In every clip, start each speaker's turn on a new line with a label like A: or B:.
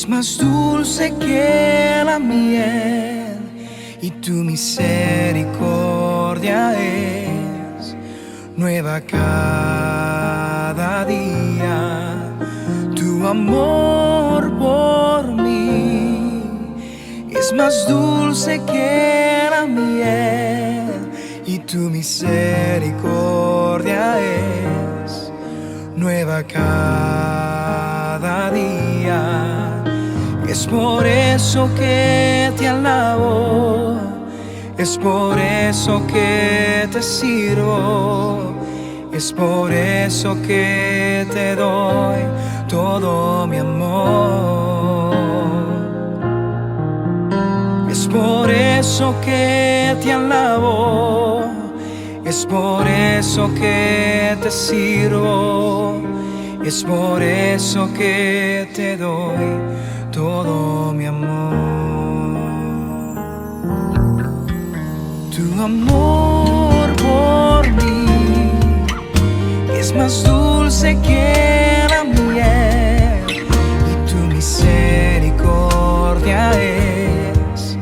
A: Es más dulce que la miel y tu misericordia es nueva cada día. Tu amor por mí es más dulce que la miel y tu misericordia es nueva cada día. Es por eso que te alabo, es por eso que te sirvo, es por eso que te doy todo mi amor. Es por eso que te alabo, es por eso que te sirvo, es por eso que te doy todo mi amor. Tu amor por mí es más dulce que la miel y tu misericordia es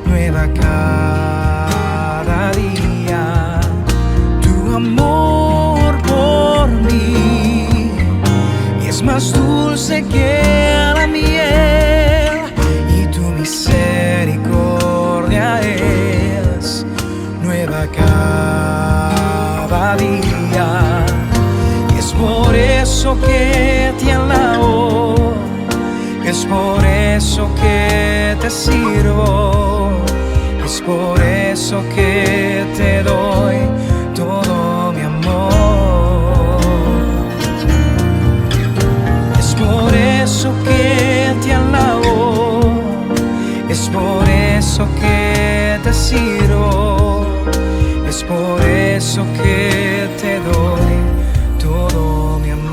A: nueva cada día. Tu amor por mí es más dulce que la miel y tu misericordia es nueva cada día. Es por eso que te alabo, es por eso que te sirvo, es por eso que te doy todo mi amor. Es por eso que te alabo, es por eso que te sirvo, es por eso que te doy todo mi amor.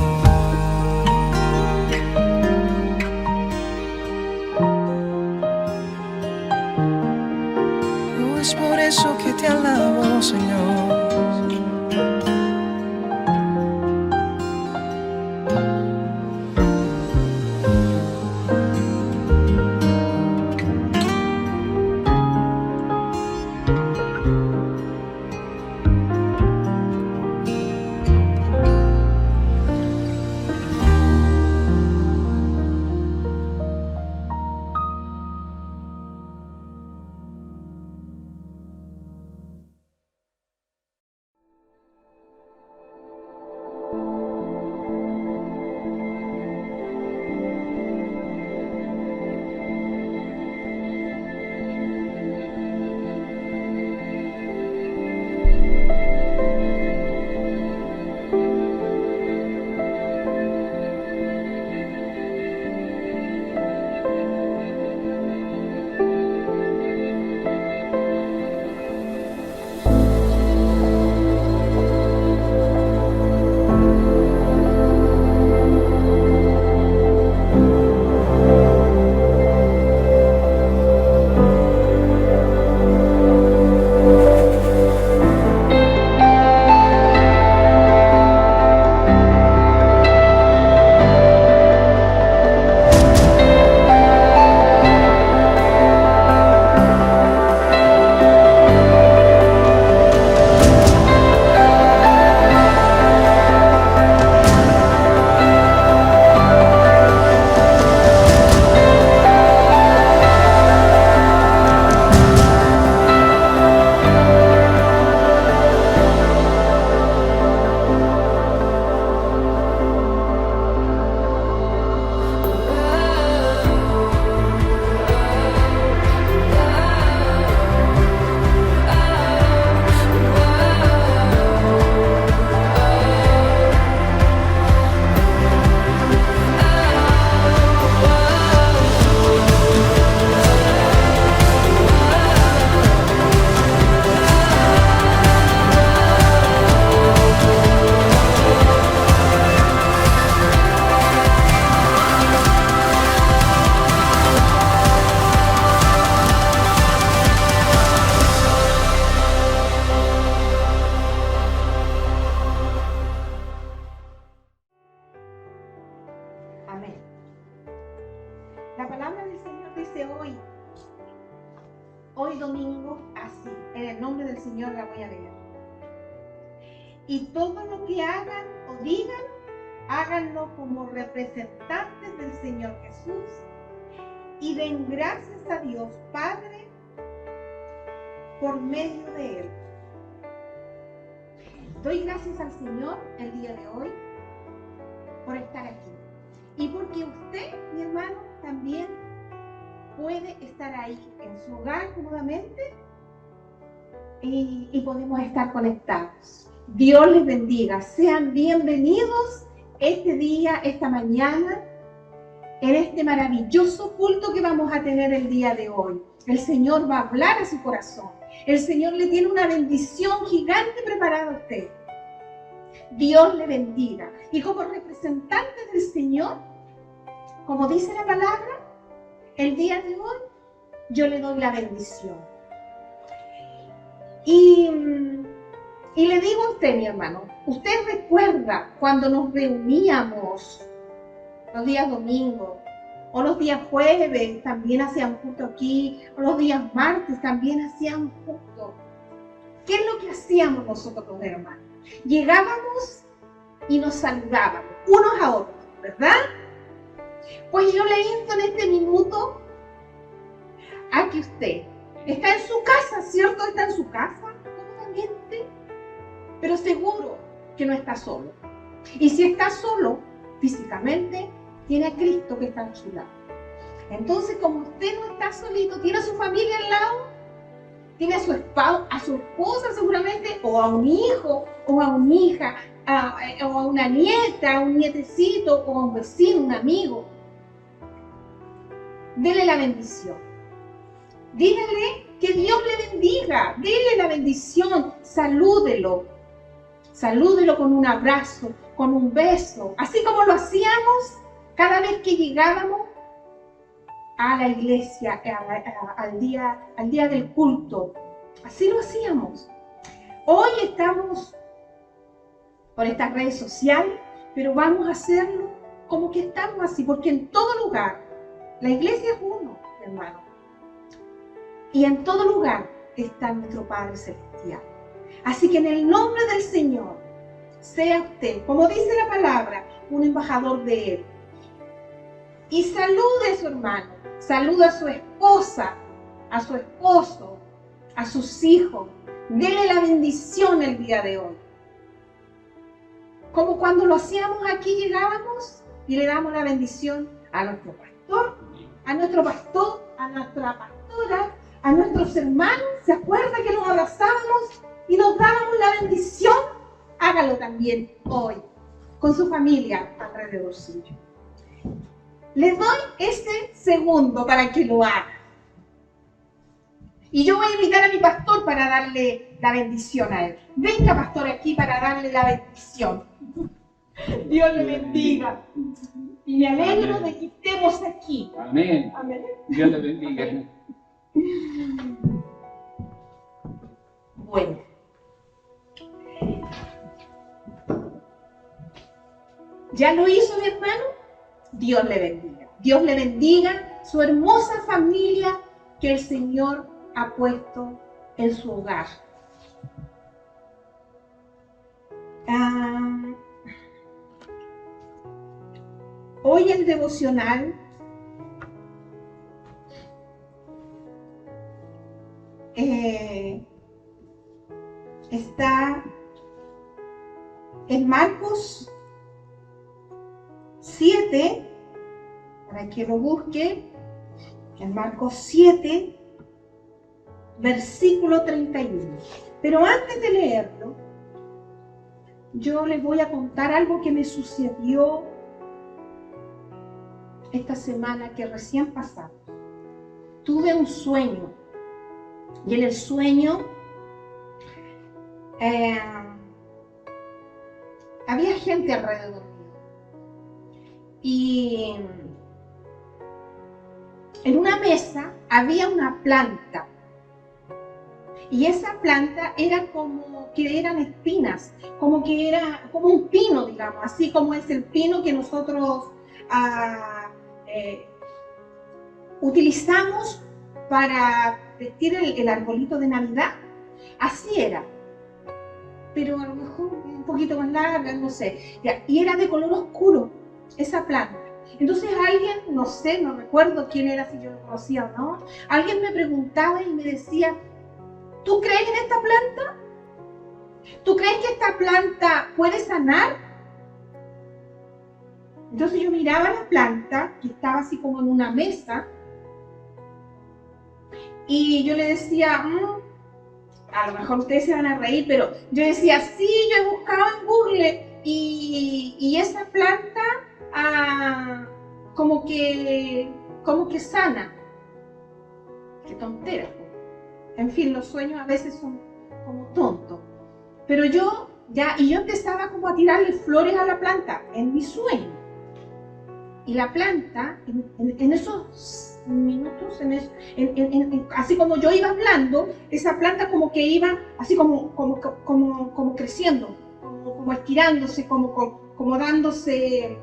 A: Es por eso que te alabo, Señor.
B: Señor la voy a leer. Y todo lo que hagan o digan, háganlo como representantes del Señor Jesús y den gracias a Dios Padre por medio de Él. Doy gracias al Señor el día de hoy por estar aquí. Y porque usted, mi hermano, también puede estar ahí en su hogar cómodamente y podemos estar conectados. Dios les bendiga. Sean bienvenidos este día, esta mañana, en este maravilloso culto que vamos a tener el día de hoy. El Señor va a hablar a su corazón. El Señor le tiene una bendición gigante preparada a usted. Dios le bendiga. Y como representante del Señor, como dice la palabra, el día de hoy yo le doy la bendición. Y le digo a usted, mi hermano, usted recuerda cuando nos reuníamos los días domingos, o los días jueves también hacían culto aquí, o los días martes también hacían culto. ¿Qué es lo que hacíamos nosotros los hermanos? Llegábamos y nos saludábamos unos a otros, ¿verdad? Pues yo le insto en este minuto a que usted está en su casa, ¿cierto? Está en su casa, cómodamente, pero seguro que no está solo. Y si está solo, físicamente, tiene a Cristo que está a su lado. Entonces, como usted no está solito, tiene a su familia al lado, tiene a su esposa seguramente, o a un hijo, o a una hija, o a una nieta, a un nietecito, o a un vecino, un amigo. Dele la bendición. Dígale que Dios le bendiga. Dele la bendición. Salúdelo. Salúdelo con un abrazo, con un beso. Así como lo hacíamos cada vez que llegábamos a la iglesia, al día del culto. Así lo hacíamos. Hoy estamos por estas redes sociales, pero vamos a hacerlo como que estamos así, porque en todo lugar, la iglesia es uno, hermano. Y en todo lugar está nuestro Padre Celestial. Así que en el nombre del Señor, sea usted, como dice la palabra, un embajador de Él. Y salude a su hermano, salude a su esposa, a su esposo, a sus hijos. Dele la bendición el día de hoy. Como cuando lo hacíamos aquí, llegábamos y le damos la bendición a nuestro pastor, a nuestra pastora, a nuestros hermanos. ¿Se acuerda que nos abrazábamos y nos dábamos la bendición? Hágalo también hoy, con su familia alrededor suyo. Les doy este segundo para que lo haga. Y yo voy a invitar a mi pastor para darle la bendición a él. Venga, pastor, aquí para darle la bendición. Dios le bendiga. Y me alegro de que estemos aquí.
C: Amén.
B: Amén.
C: Dios le bendiga.
B: Bueno. ¿Ya lo hizo, mi hermano? Dios le bendiga. Dios le bendiga su hermosa familia que el Señor ha puesto en su hogar. Hoy el devocional está en Marcos 7, para que lo busque, en Marcos 7, versículo 31. Pero antes de leerlo, yo les voy a contar algo que me sucedió esta semana que recién pasamos. Tuve un sueño, y en el sueño había gente alrededor mío. Y en una mesa había una planta. Y esa planta era como que eran espinas, como que era como un pino, digamos, así como es el pino que nosotros utilizamos para vestir el arbolito de Navidad. Así era. Pero a lo mejor un poquito más larga, no sé. Ya, y era de color oscuro, esa planta. Entonces alguien, no sé, no recuerdo quién era, si yo lo conocía o no, alguien me preguntaba y me decía, ¿tú crees en esta planta? ¿Tú crees que esta planta puede sanar? Entonces yo miraba la planta, que estaba así como en una mesa, y yo le decía, a lo mejor ustedes se van a reír, pero yo decía, sí, yo he buscado en Google y esa planta como que sana. Qué tontera. En fin, los sueños a veces son como tontos. Pero yo empezaba como a tirarle flores a la planta en mi sueño. Y la planta, en esos minutos, así como yo iba hablando, esa planta como que iba así como creciendo, como estirándose, como dándose,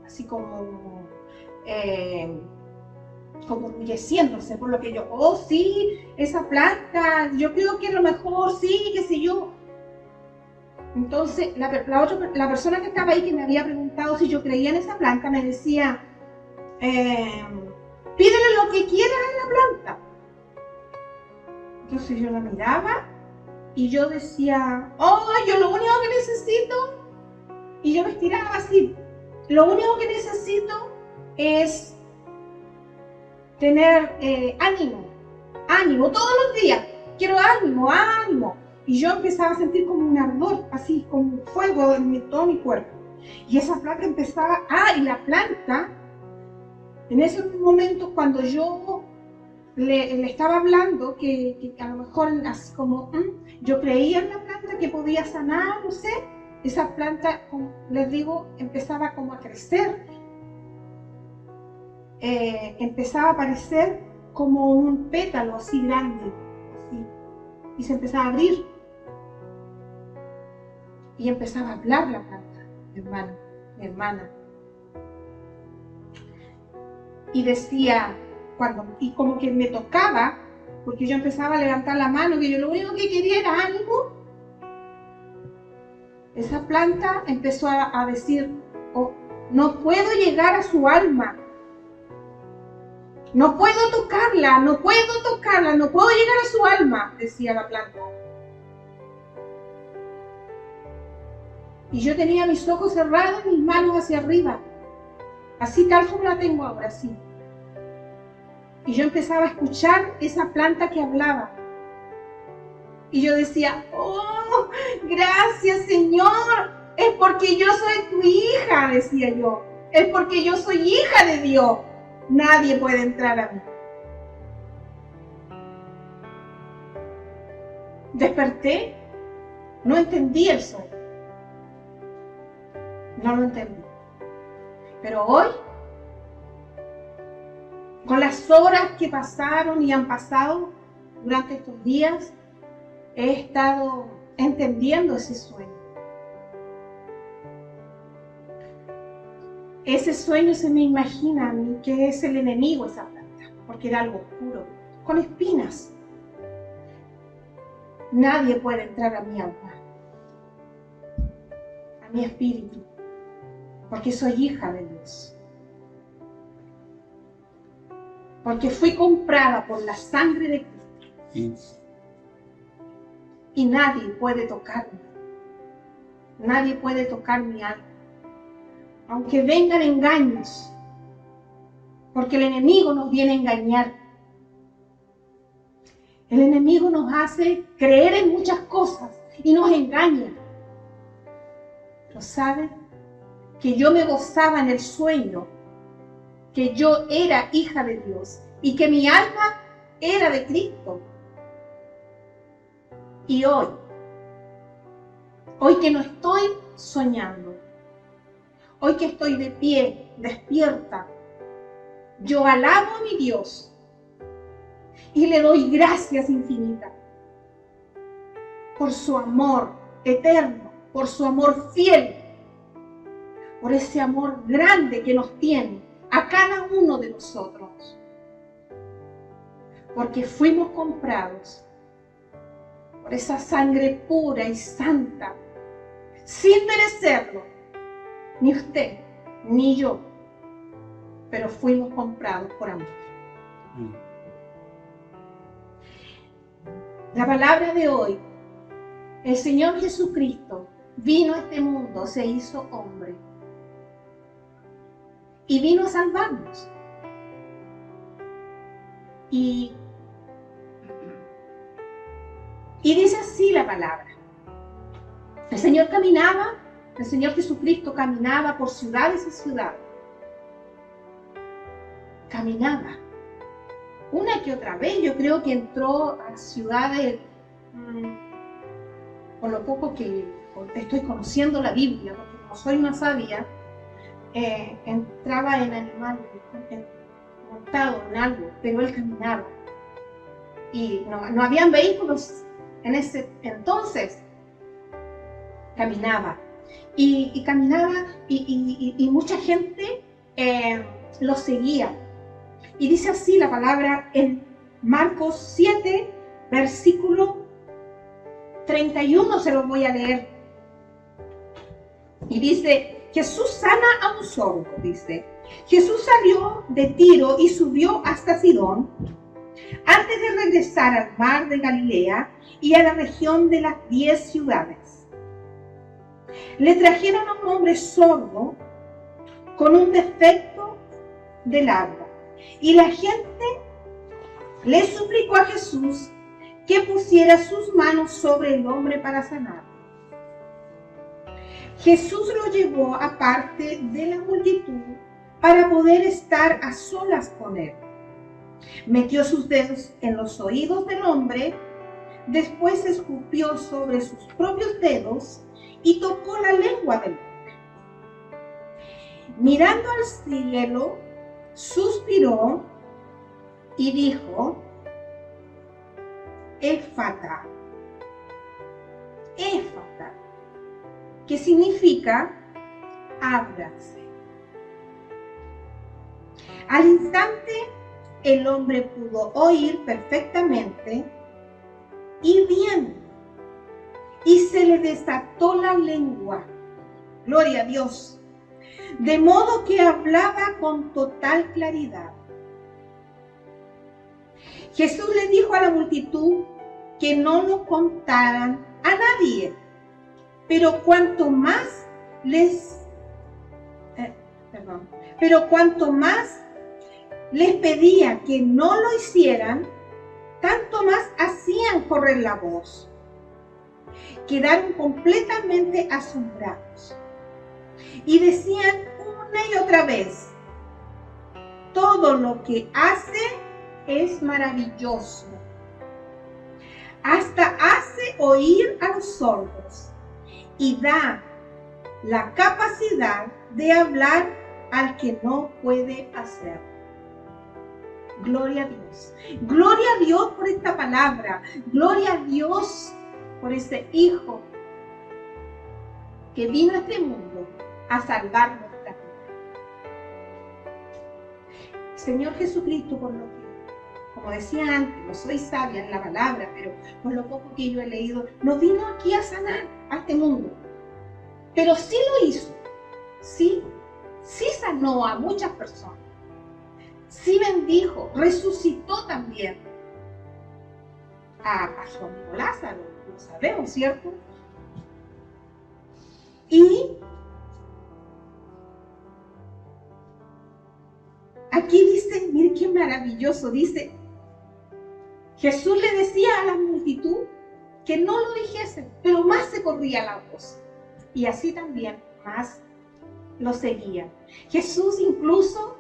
B: así como enriqueciéndose, por lo que yo, oh sí, esa planta, yo creo que a lo mejor sí, qué sé yo. Entonces, la persona que estaba ahí, que me había preguntado si yo creía en esa planta, me decía, pídele lo que quieras a la planta. Entonces yo la miraba y yo decía, oh, yo lo único que necesito, y yo me estiraba así, lo único que necesito es tener ánimo todos los días, quiero ánimo. Y yo empezaba a sentir como un ardor, así como un fuego en todo mi cuerpo. Y esa planta empezaba, y la planta, en ese momento cuando yo le estaba hablando, que a lo mejor así como, yo creía en la planta que podía sanar, no sé, esa planta, como les digo, empezaba como a crecer, empezaba a aparecer como un pétalo así grande, así, y se empezaba a abrir. Y empezaba a hablar la planta, mi hermana. Y decía, y como que me tocaba, porque yo empezaba a levantar la mano, que yo lo único que quería era ánimo. Esa planta empezó a decir, no puedo llegar a su alma. No puedo tocarla, no puedo llegar a su alma, decía la planta. Y yo tenía mis ojos cerrados y mis manos hacia arriba, así tal como la tengo ahora, así. Y yo empezaba a escuchar esa planta que hablaba. Y yo decía, oh, gracias Señor, es porque yo soy tu hija, decía yo. Es porque yo soy hija de Dios. Nadie puede entrar a mí. Desperté, no entendí el sueño. No lo entendí. Pero hoy, con las horas que pasaron y han pasado durante estos días, he estado entendiendo ese sueño. Ese sueño se me imagina a mí que es el enemigo esa planta, porque era algo oscuro, con espinas. Nadie puede entrar a mi alma, a mi espíritu, porque soy hija de Dios. Porque fui comprada por la sangre de Cristo. Y nadie puede tocarme. Nadie puede tocar mi alma. Aunque vengan engaños. Porque el enemigo nos viene a engañar. El enemigo nos hace creer en muchas cosas y nos engaña. Pero ¿saben? Que yo me gozaba en el sueño, que yo era hija de Dios y que mi alma era de Cristo. Y hoy que no estoy soñando, hoy que estoy de pie, despierta, yo alabo a mi Dios y le doy gracias infinitas por su amor eterno, por su amor fiel, por ese amor grande que nos tiene a cada uno de nosotros. Porque fuimos comprados por esa sangre pura y santa, sin merecerlo, ni usted, ni yo, pero fuimos comprados por amor. La palabra de hoy, el Señor Jesucristo vino a este mundo, se hizo hombre y vino a salvarnos. Y dice así la palabra. El Señor Jesucristo caminaba por ciudades y ciudades. Caminaba. Una que otra vez, yo creo que entró a ciudades, por lo poco que estoy conociendo la Biblia, porque como soy una sabia, entraba en animales, montado en algo, pero él caminaba. Y no habían vehículos en ese entonces. Caminaba. Y caminaba y mucha gente lo seguía. Y dice así la palabra en Marcos 7, versículo 31, se los voy a leer. Y dice, Jesús sana a un sordo, dice. Jesús salió de Tiro y subió hasta Sidón, antes de regresar al mar de Galilea y a la región de las 10 ciudades. Le trajeron a un hombre sordo con un defecto del habla. Y la gente le suplicó a Jesús que pusiera sus manos sobre el hombre para sanarlo. Jesús lo llevó aparte de la multitud para poder estar a solas con él. Metió sus dedos en los oídos del hombre, después escupió sobre sus propios dedos y tocó la lengua del hombre. Mirando al cielo, suspiró y dijo, Éfata, Éfata, que significa ábrase. Al instante, el hombre pudo oír perfectamente y viendo, y se le desató la lengua. Gloria a Dios. De modo que hablaba con total claridad. Jesús le dijo a la multitud que no lo contaran a nadie, pero cuanto más les pedía que no lo hicieran, tanto más hacían correr la voz. Quedaron completamente asombrados y decían una y otra vez, todo lo que hace es maravilloso. Hasta hace oír a los sordos y da la capacidad de hablar al que no puede hacer. Gloria a Dios. Gloria a Dios por esta palabra. Gloria a Dios por ese Hijo que vino a este mundo a salvar nuestra vida. Señor Jesucristo, por lo que, como decía antes, no soy sabia en la palabra, pero por lo poco que yo he leído, no vino aquí a sanar a este mundo. Pero sí lo hizo. Sí sanó a muchas personas. Sí bendijo, resucitó también a su amigo Lázaro, lo sabemos, ¿cierto? Y aquí dice, mire qué maravilloso, dice, Jesús le decía a la multitud que no lo dijesen, pero más se corría la voz. Y así también más lo seguía. Jesús incluso,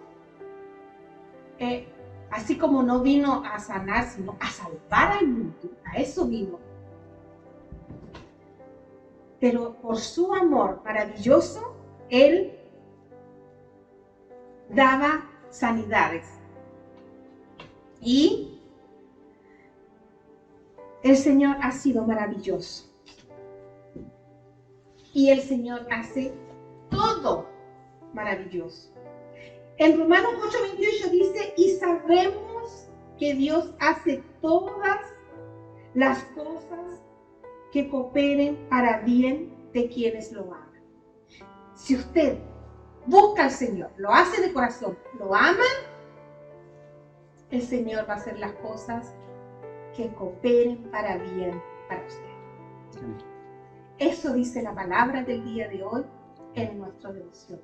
B: así como no vino a sanar, sino a salvar al mundo, a eso vino. Pero por su amor maravilloso, Él daba sanidades. Y el Señor ha sido maravilloso. Y el Señor hace todo maravilloso. En Romanos 8:28 dice, y sabemos que Dios hace todas las cosas que cooperen para bien de quienes lo aman. Si usted busca al Señor, lo hace de corazón, lo ama, el Señor va a hacer las cosas que cooperen para bien para usted. Eso dice la palabra del día de hoy en nuestra devoción.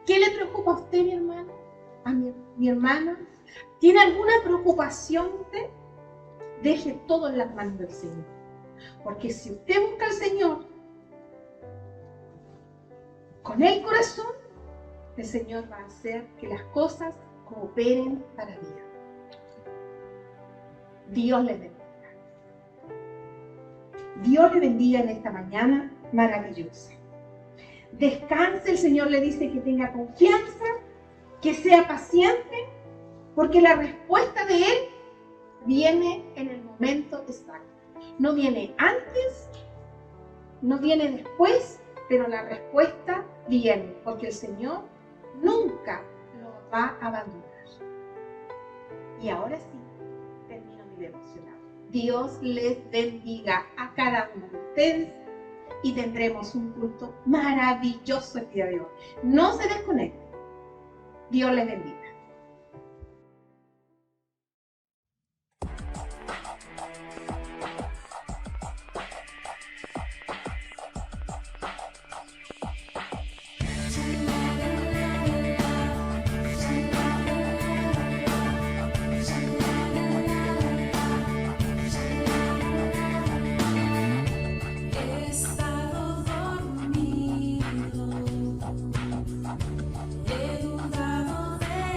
B: ¿Qué le preocupa a usted, mi hermano? ¿A mi hermana? ¿Tiene alguna preocupación usted? Deje todo en las manos del Señor. Porque si usted busca al Señor con el corazón, el Señor va a hacer que las cosas cooperen para bien. Dios le bendiga. Dios le bendiga en esta mañana maravillosa. Descanse, el Señor le dice que tenga confianza, que sea paciente, porque la respuesta de Él viene en el momento exacto. No viene antes, no viene después, pero la respuesta viene, porque el Señor nunca lo va a abandonar. Y ahora sí, termino mi devocional. Dios les bendiga a cada uno de ustedes y tendremos un culto maravilloso el día de hoy. No se desconecten. Dios les bendiga.
C: He dudado de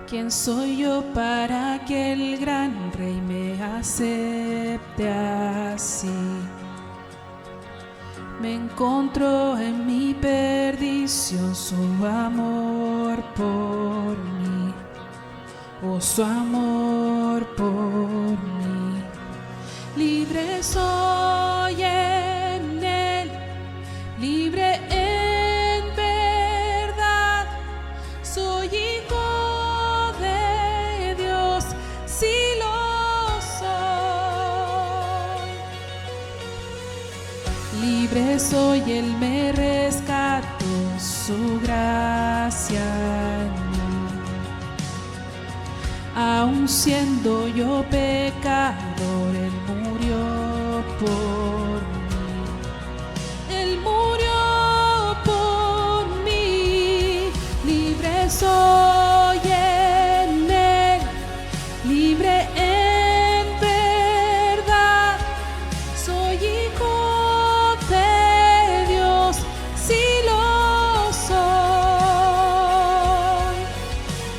C: ¿Quién soy yo para que el gran Rey me acepte así? Me encontró en mi perdición su amor por mí, oh, su amor por mí. Libre soy en Él, libre en verdad, soy hijo de Dios, sí lo soy. Libre soy, Él me rescató, su gracia en mí. Aun siendo yo pecador, Él murió por mí. Él murió por mí. Libre soy en Él, libre en verdad, soy hijo de Dios, sí lo soy.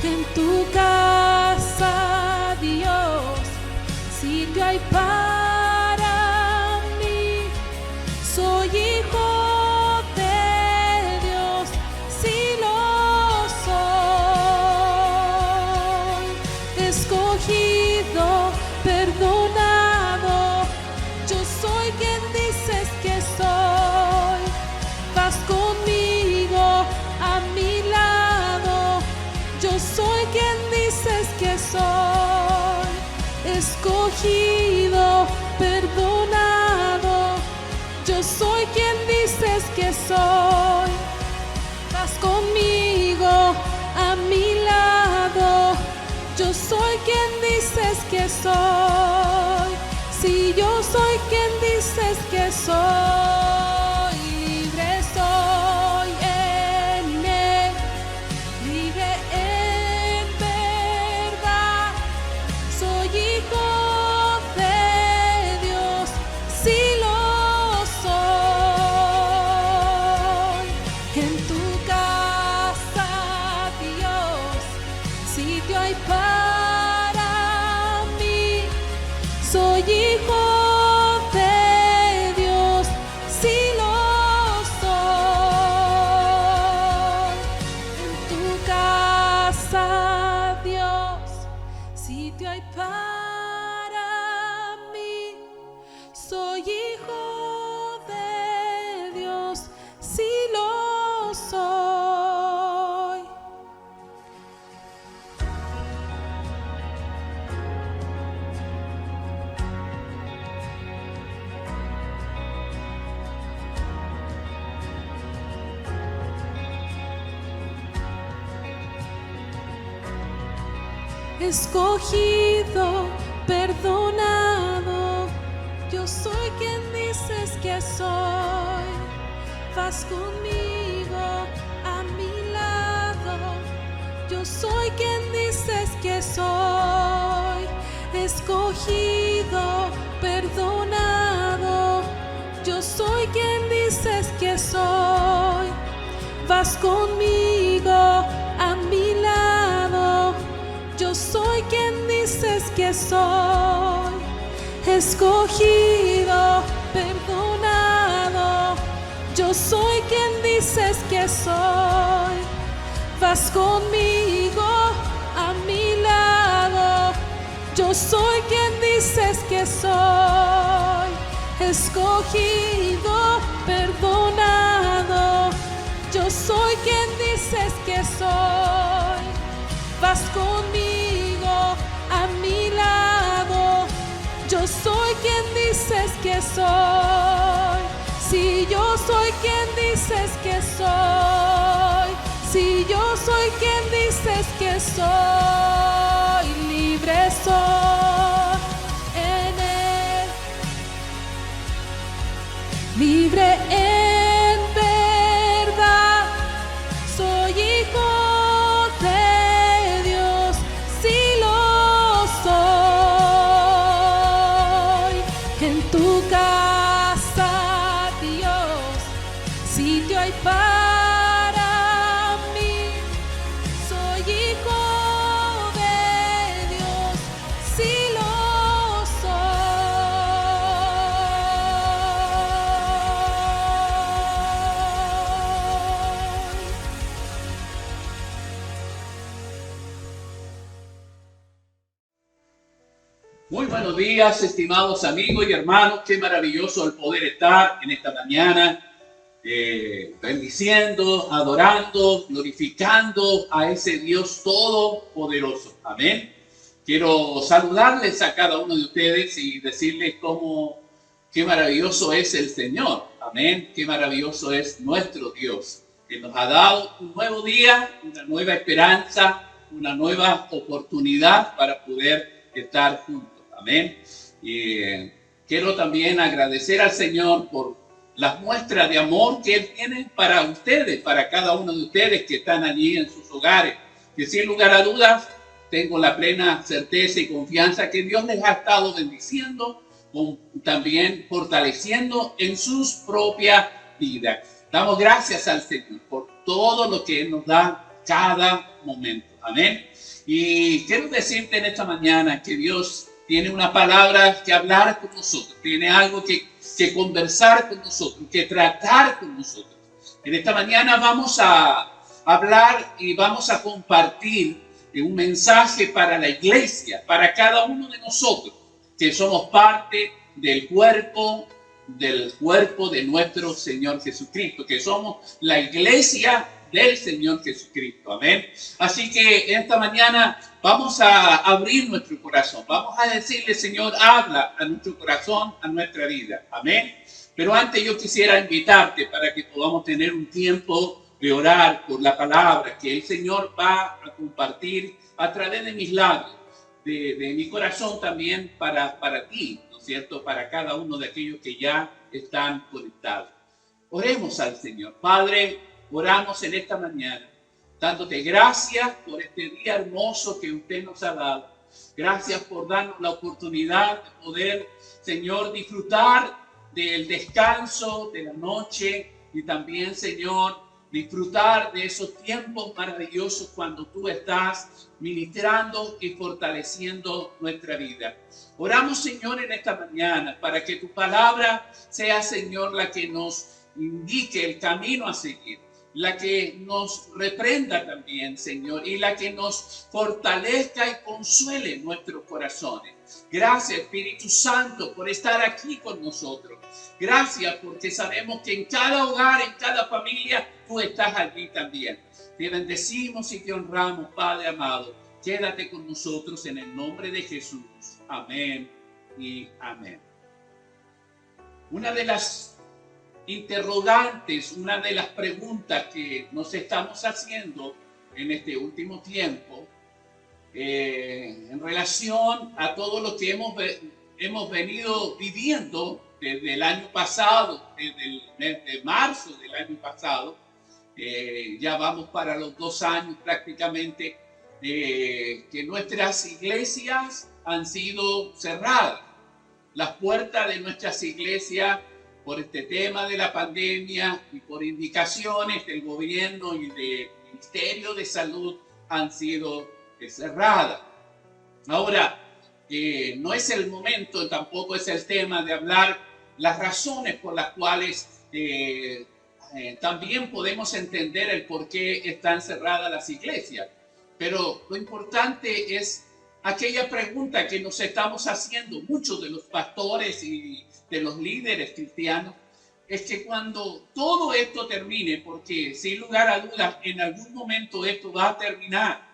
C: En tu casa, Dios, sitio hay para mí, soy hijo de Dios, sí lo soy. Escogido, perdonado, yo soy quien dices que soy. Vas conmigo a mi lado, yo soy quien dices que soy. Escogido, perdonado, yo soy quien dices que soy. Vas conmigo a mi lado, yo soy quien dices que soy. Si yo soy quien dices que soy, libre soy en Él, libre en verdad, soy hijo de Dios, sí lo soy. En tu casa, Dios, sitio hay para mí, soy hijo de Dios, sí lo soy. En tu casa, Dios, sitio hay para mí, soy hijo de Dios, sí lo soy. Escogido, perdonado, yo soy quien dices que soy. Vas conmigo a mi lado, yo soy quien dices que soy. Escogido, perdonado, yo soy quien dices que soy. Vas conmigo a mi lado, yo soy quien dices que soy. Escogido, perdonado, yo soy quien dices que soy. Vas conmigo a mi lado, yo soy quien dices que soy. Escogido, perdonado, yo soy quien dices que soy. Vas conmigo a mi lado, yo soy quien dices que soy. Si yo soy quien dices que soy, si yo soy quien dices que soy, libre soy en Él, libre en verdad, soy hijo de Dios, sí lo soy. En tu casa, Dios, sitio hay para mí, soy hijo
D: Buenos días, estimados amigos y hermanos. Qué maravilloso el poder estar en esta mañana bendiciendo, adorando, glorificando a ese Dios todopoderoso. Amén. Quiero saludarles a cada uno de ustedes y decirles qué maravilloso es el Señor. Amén. Qué maravilloso es nuestro Dios, que nos ha dado un nuevo día, una nueva esperanza, una nueva oportunidad para poder estar juntos. Amén. Y quiero también agradecer al Señor por las muestras de amor que Él tiene para ustedes, para cada uno de ustedes que están allí en sus hogares. Que sin lugar a dudas, tengo la plena certeza y confianza que Dios les ha estado bendiciendo, también fortaleciendo en sus propias vidas. Damos gracias al Señor por todo lo que Él nos da cada momento. Amén. Y quiero decirte en esta mañana que Dios tiene una palabra que hablar con nosotros, tiene algo que conversar con nosotros, que tratar con nosotros. En esta mañana vamos a hablar y vamos a compartir un mensaje para la iglesia, para cada uno de nosotros, que somos parte del cuerpo de nuestro Señor Jesucristo, que somos la iglesia del Señor Jesucristo. Amén. Así que esta mañana vamos a abrir nuestro corazón. Vamos a decirle, Señor, habla a nuestro corazón, a nuestra vida. Amén. Pero antes yo quisiera invitarte para que podamos tener un tiempo de orar por la palabra que el Señor va a compartir a través de mis labios, de mi corazón también para ti, ¿no es cierto? Para cada uno de aquellos que ya están conectados. Oremos al Señor. Padre, oramos en esta mañana, dándote gracias por este día hermoso que usted nos ha dado. Gracias por darnos la oportunidad de poder, Señor, disfrutar del descanso de la noche y también, Señor, disfrutar de esos tiempos maravillosos cuando tú estás ministrando y fortaleciendo nuestra vida. Oramos, Señor, en esta mañana para que tu palabra sea, Señor, la que nos indique el camino a seguir, la que nos reprenda también, Señor, y la que nos fortalezca y consuele nuestros corazones. Gracias, Espíritu Santo, por estar aquí con nosotros. Gracias porque sabemos que en cada hogar, en cada familia, tú estás allí también. Te bendecimos y te honramos, Padre amado. Quédate con nosotros en el nombre de Jesús. Amén y amén. Una de las interrogantes, una de las preguntas que nos estamos haciendo en este último tiempo, en relación a todo lo que hemos venido viviendo desde el año pasado, desde el mes de marzo del año pasado, ya vamos para los 2 años prácticamente, que nuestras iglesias han sido cerradas. Las puertas de nuestras iglesias, por este tema de la pandemia y por indicaciones del gobierno y del Ministerio de Salud, han sido cerradas. Ahora, no es el momento, tampoco es el tema de hablar las razones por las cuales también podemos entender el por qué están cerradas las iglesias. Pero lo importante es aquella pregunta que nos estamos haciendo muchos de los pastores y de los líderes cristianos, es que cuando todo esto termine, porque sin lugar a dudas en algún momento esto va a terminar,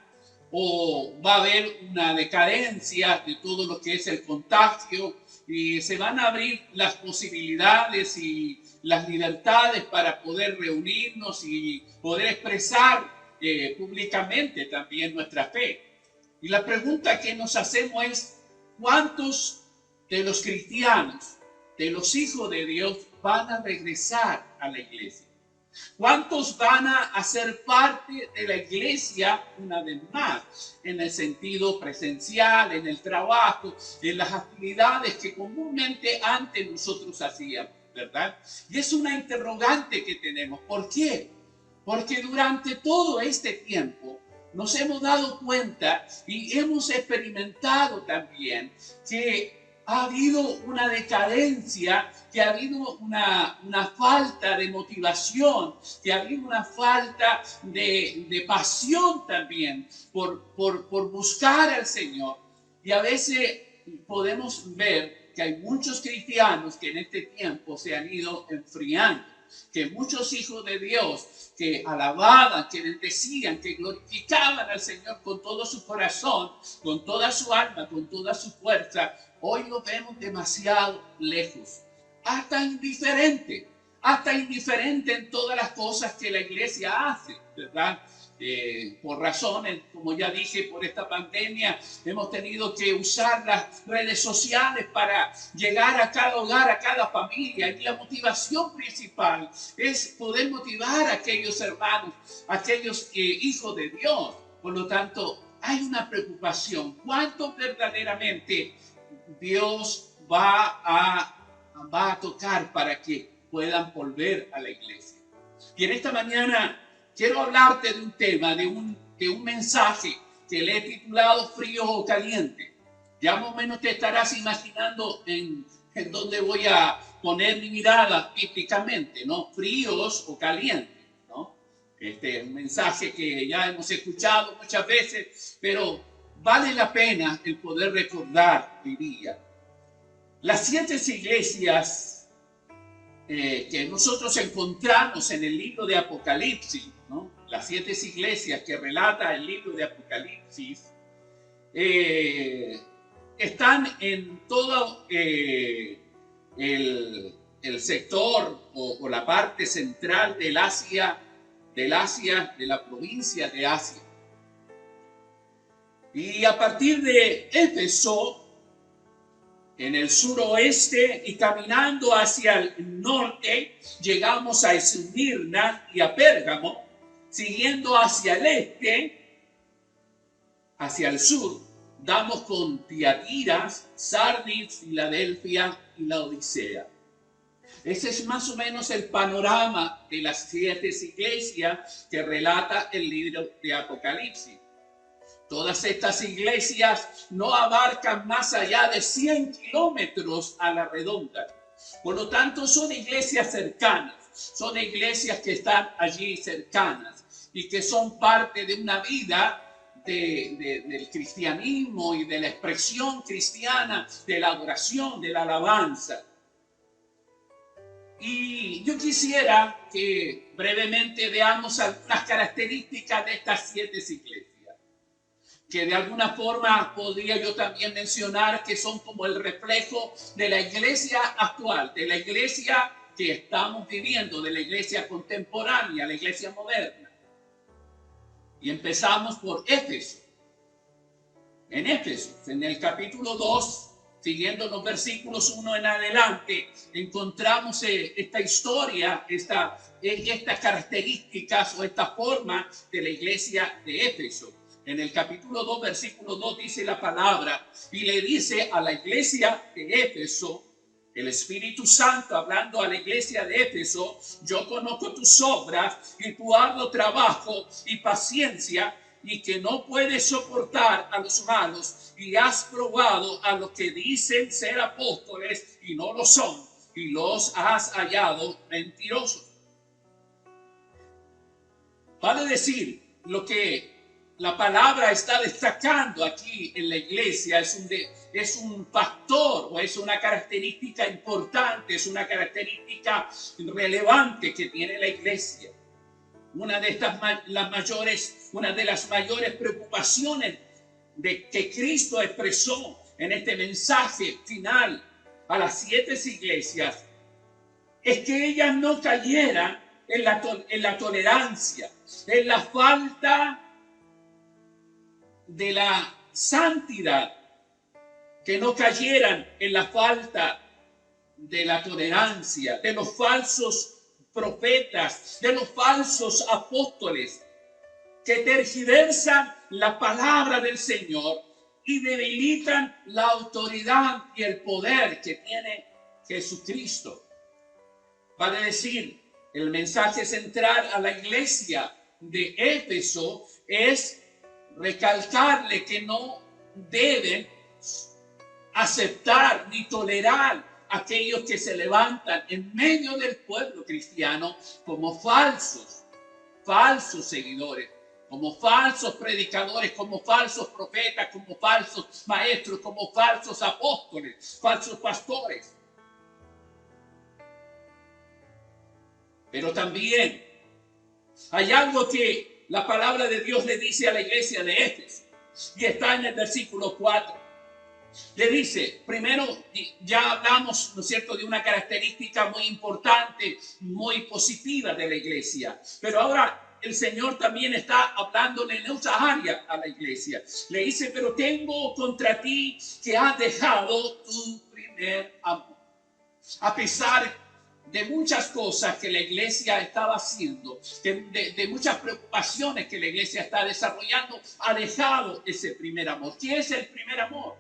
D: o va a haber una decadencia de todo lo que es el contagio, y se van a abrir las posibilidades y las libertades para poder reunirnos y poder expresar públicamente también nuestra fe. Y la pregunta que nos hacemos es, ¿cuántos de los cristianos, de los hijos de Dios, van a regresar a la iglesia? ¿Cuántos van a ser parte de la iglesia una vez más? En el sentido presencial, en el trabajo, en las actividades que comúnmente antes nosotros hacíamos, ¿verdad? Y es una interrogante que tenemos. ¿Por qué? Porque durante todo este tiempo nos hemos dado cuenta y hemos experimentado también que ha habido una decadencia, que ha habido una falta de motivación, que ha habido una falta de pasión también por buscar al Señor. Y a veces podemos ver que hay muchos cristianos que en este tiempo se han ido enfriando, que muchos hijos de Dios que alababan, que bendecían, que glorificaban al Señor con todo su corazón, con toda su alma, con toda su fuerza, hoy lo vemos demasiado lejos, hasta indiferente en todas las cosas que la iglesia hace, ¿verdad? Por razones, como ya dije, por esta pandemia, hemos tenido que usar las redes sociales para llegar a cada hogar, a cada familia. Y la motivación principal es poder motivar a aquellos hermanos, a aquellos hijos de Dios. Por lo tanto, hay una preocupación. ¿Cuánto verdaderamente Dios va a tocar para que puedan volver a la iglesia? Y en esta mañana quiero hablarte de un tema, de un mensaje que le he titulado Frío o Caliente. Ya más o menos te estarás imaginando en dónde voy a poner mi mirada bíblicamente, ¿no? Fríos o calientes, ¿no? Este es un mensaje que ya hemos escuchado muchas veces, pero vale la pena el poder recordar hoy día. Las 7 iglesias que nosotros encontramos en el libro de Apocalipsis, ¿no? Las 7 iglesias que relata el libro de Apocalipsis, están en todo el sector o la parte central del Asia, de la provincia de Asia. Y a partir de Éfeso, en el suroeste y caminando hacia el norte, llegamos a Esmirna y a Pérgamo, siguiendo hacia el este, hacia el sur, damos con Tiatira, Sardis, Filadelfia y Laodicea. Ese es más o menos el panorama de las 7 iglesias que relata el libro de Apocalipsis. Todas estas iglesias no abarcan más allá de 100 kilómetros a la redonda. Por lo tanto, son iglesias cercanas, son iglesias que están allí cercanas y que son parte de una vida del cristianismo y de la expresión cristiana, de la adoración, de la alabanza. Y yo quisiera que brevemente veamos algunas características de estas 7 iglesias, que de alguna forma podría yo también mencionar que son como el reflejo de la iglesia actual, de la iglesia que estamos viviendo, de la iglesia contemporánea, la iglesia moderna. Y empezamos por Éfeso. En Éfeso, en el capítulo 2, siguiendo los versículos 1 en adelante, encontramos esta historia, estas características o esta forma de la iglesia de Éfeso. En el capítulo 2, versículo 2 dice la palabra y le dice a la iglesia de Éfeso, el Espíritu Santo hablando a la iglesia de Éfeso: yo conozco tus obras y tu arduo trabajo y paciencia, y que no puedes soportar a los malos, y has probado a los que dicen ser apóstoles y no lo son, y los has hallado mentirosos. Vale decir, lo que la palabra está destacando aquí en la iglesia es un factor o es una característica importante, es una característica relevante que tiene la iglesia. Una de las mayores preocupaciones que Cristo expresó en este mensaje final a las 7 iglesias es que ellas no cayeran en la tolerancia, en la falta de la santidad, que no cayeran en la falta de la tolerancia, de los falsos profetas, de los falsos apóstoles, que tergiversan la palabra del Señor y debilitan la autoridad y el poder que tiene Jesucristo. Vale decir, el mensaje central a la iglesia de Éfeso es recalcarle que no deben aceptar ni tolerar aquellos que se levantan en medio del pueblo cristiano como falsos seguidores, como falsos predicadores, como falsos profetas, como falsos maestros, como falsos apóstoles, falsos pastores. Pero también hay algo que la palabra de Dios le dice a la iglesia de Éfeso, y está en el versículo 4. Le dice, primero, ya hablamos, ¿no es cierto?, de una característica muy importante, muy positiva de la iglesia. Pero ahora el Señor también está hablándole en otras áreas a la iglesia. Le dice, pero tengo contra ti que has dejado tu primer amor. A pesar de muchas cosas que la iglesia estaba haciendo, de muchas preocupaciones que la iglesia está desarrollando, ha dejado ese primer amor. ¿Qué es el primer amor?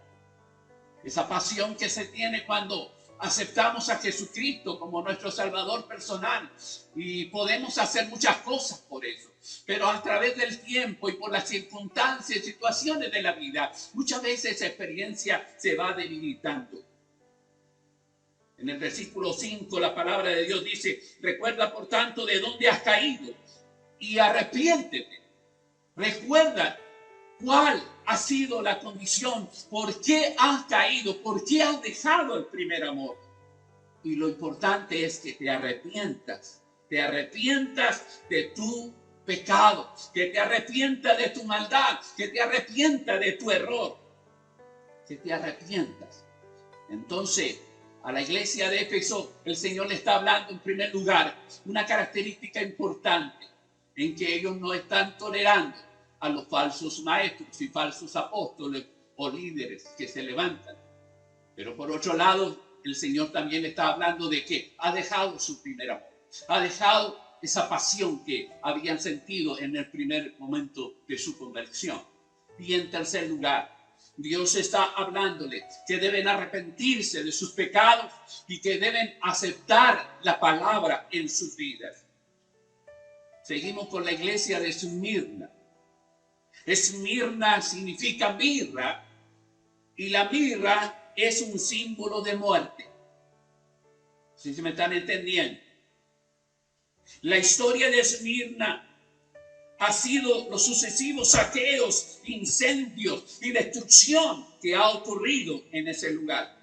D: Esa pasión que se tiene cuando aceptamos a Jesucristo como nuestro Salvador personal, y podemos hacer muchas cosas por eso. Pero a través del tiempo y por las circunstancias y situaciones de la vida, muchas veces esa experiencia se va debilitando. En el versículo 5 la palabra de Dios dice, recuerda por tanto de dónde has caído y arrepiéntete. Recuerda cuál ha sido la condición, por qué has caído, por qué has dejado el primer amor. Y lo importante es que te arrepientas de tu pecado, que te arrepientas de tu maldad, que te arrepientas de tu error, que te arrepientas. Entonces, a la iglesia de Éfeso, el Señor le está hablando en primer lugar una característica importante en que ellos no están tolerando a los falsos maestros y falsos apóstoles o líderes que se levantan. Pero por otro lado, el Señor también está hablando de que ha dejado su primer amor, ha dejado esa pasión que habían sentido en el primer momento de su conversión. Y en tercer lugar, Dios está hablándole que deben arrepentirse de sus pecados y que deben aceptar la palabra en sus vidas. Seguimos con la iglesia de Esmirna. Esmirna significa mirra, y la mirra es un símbolo de muerte. ¿Sí se me están entendiendo? La historia de Esmirna ha sido los sucesivos saqueos, incendios y destrucción que ha ocurrido en ese lugar.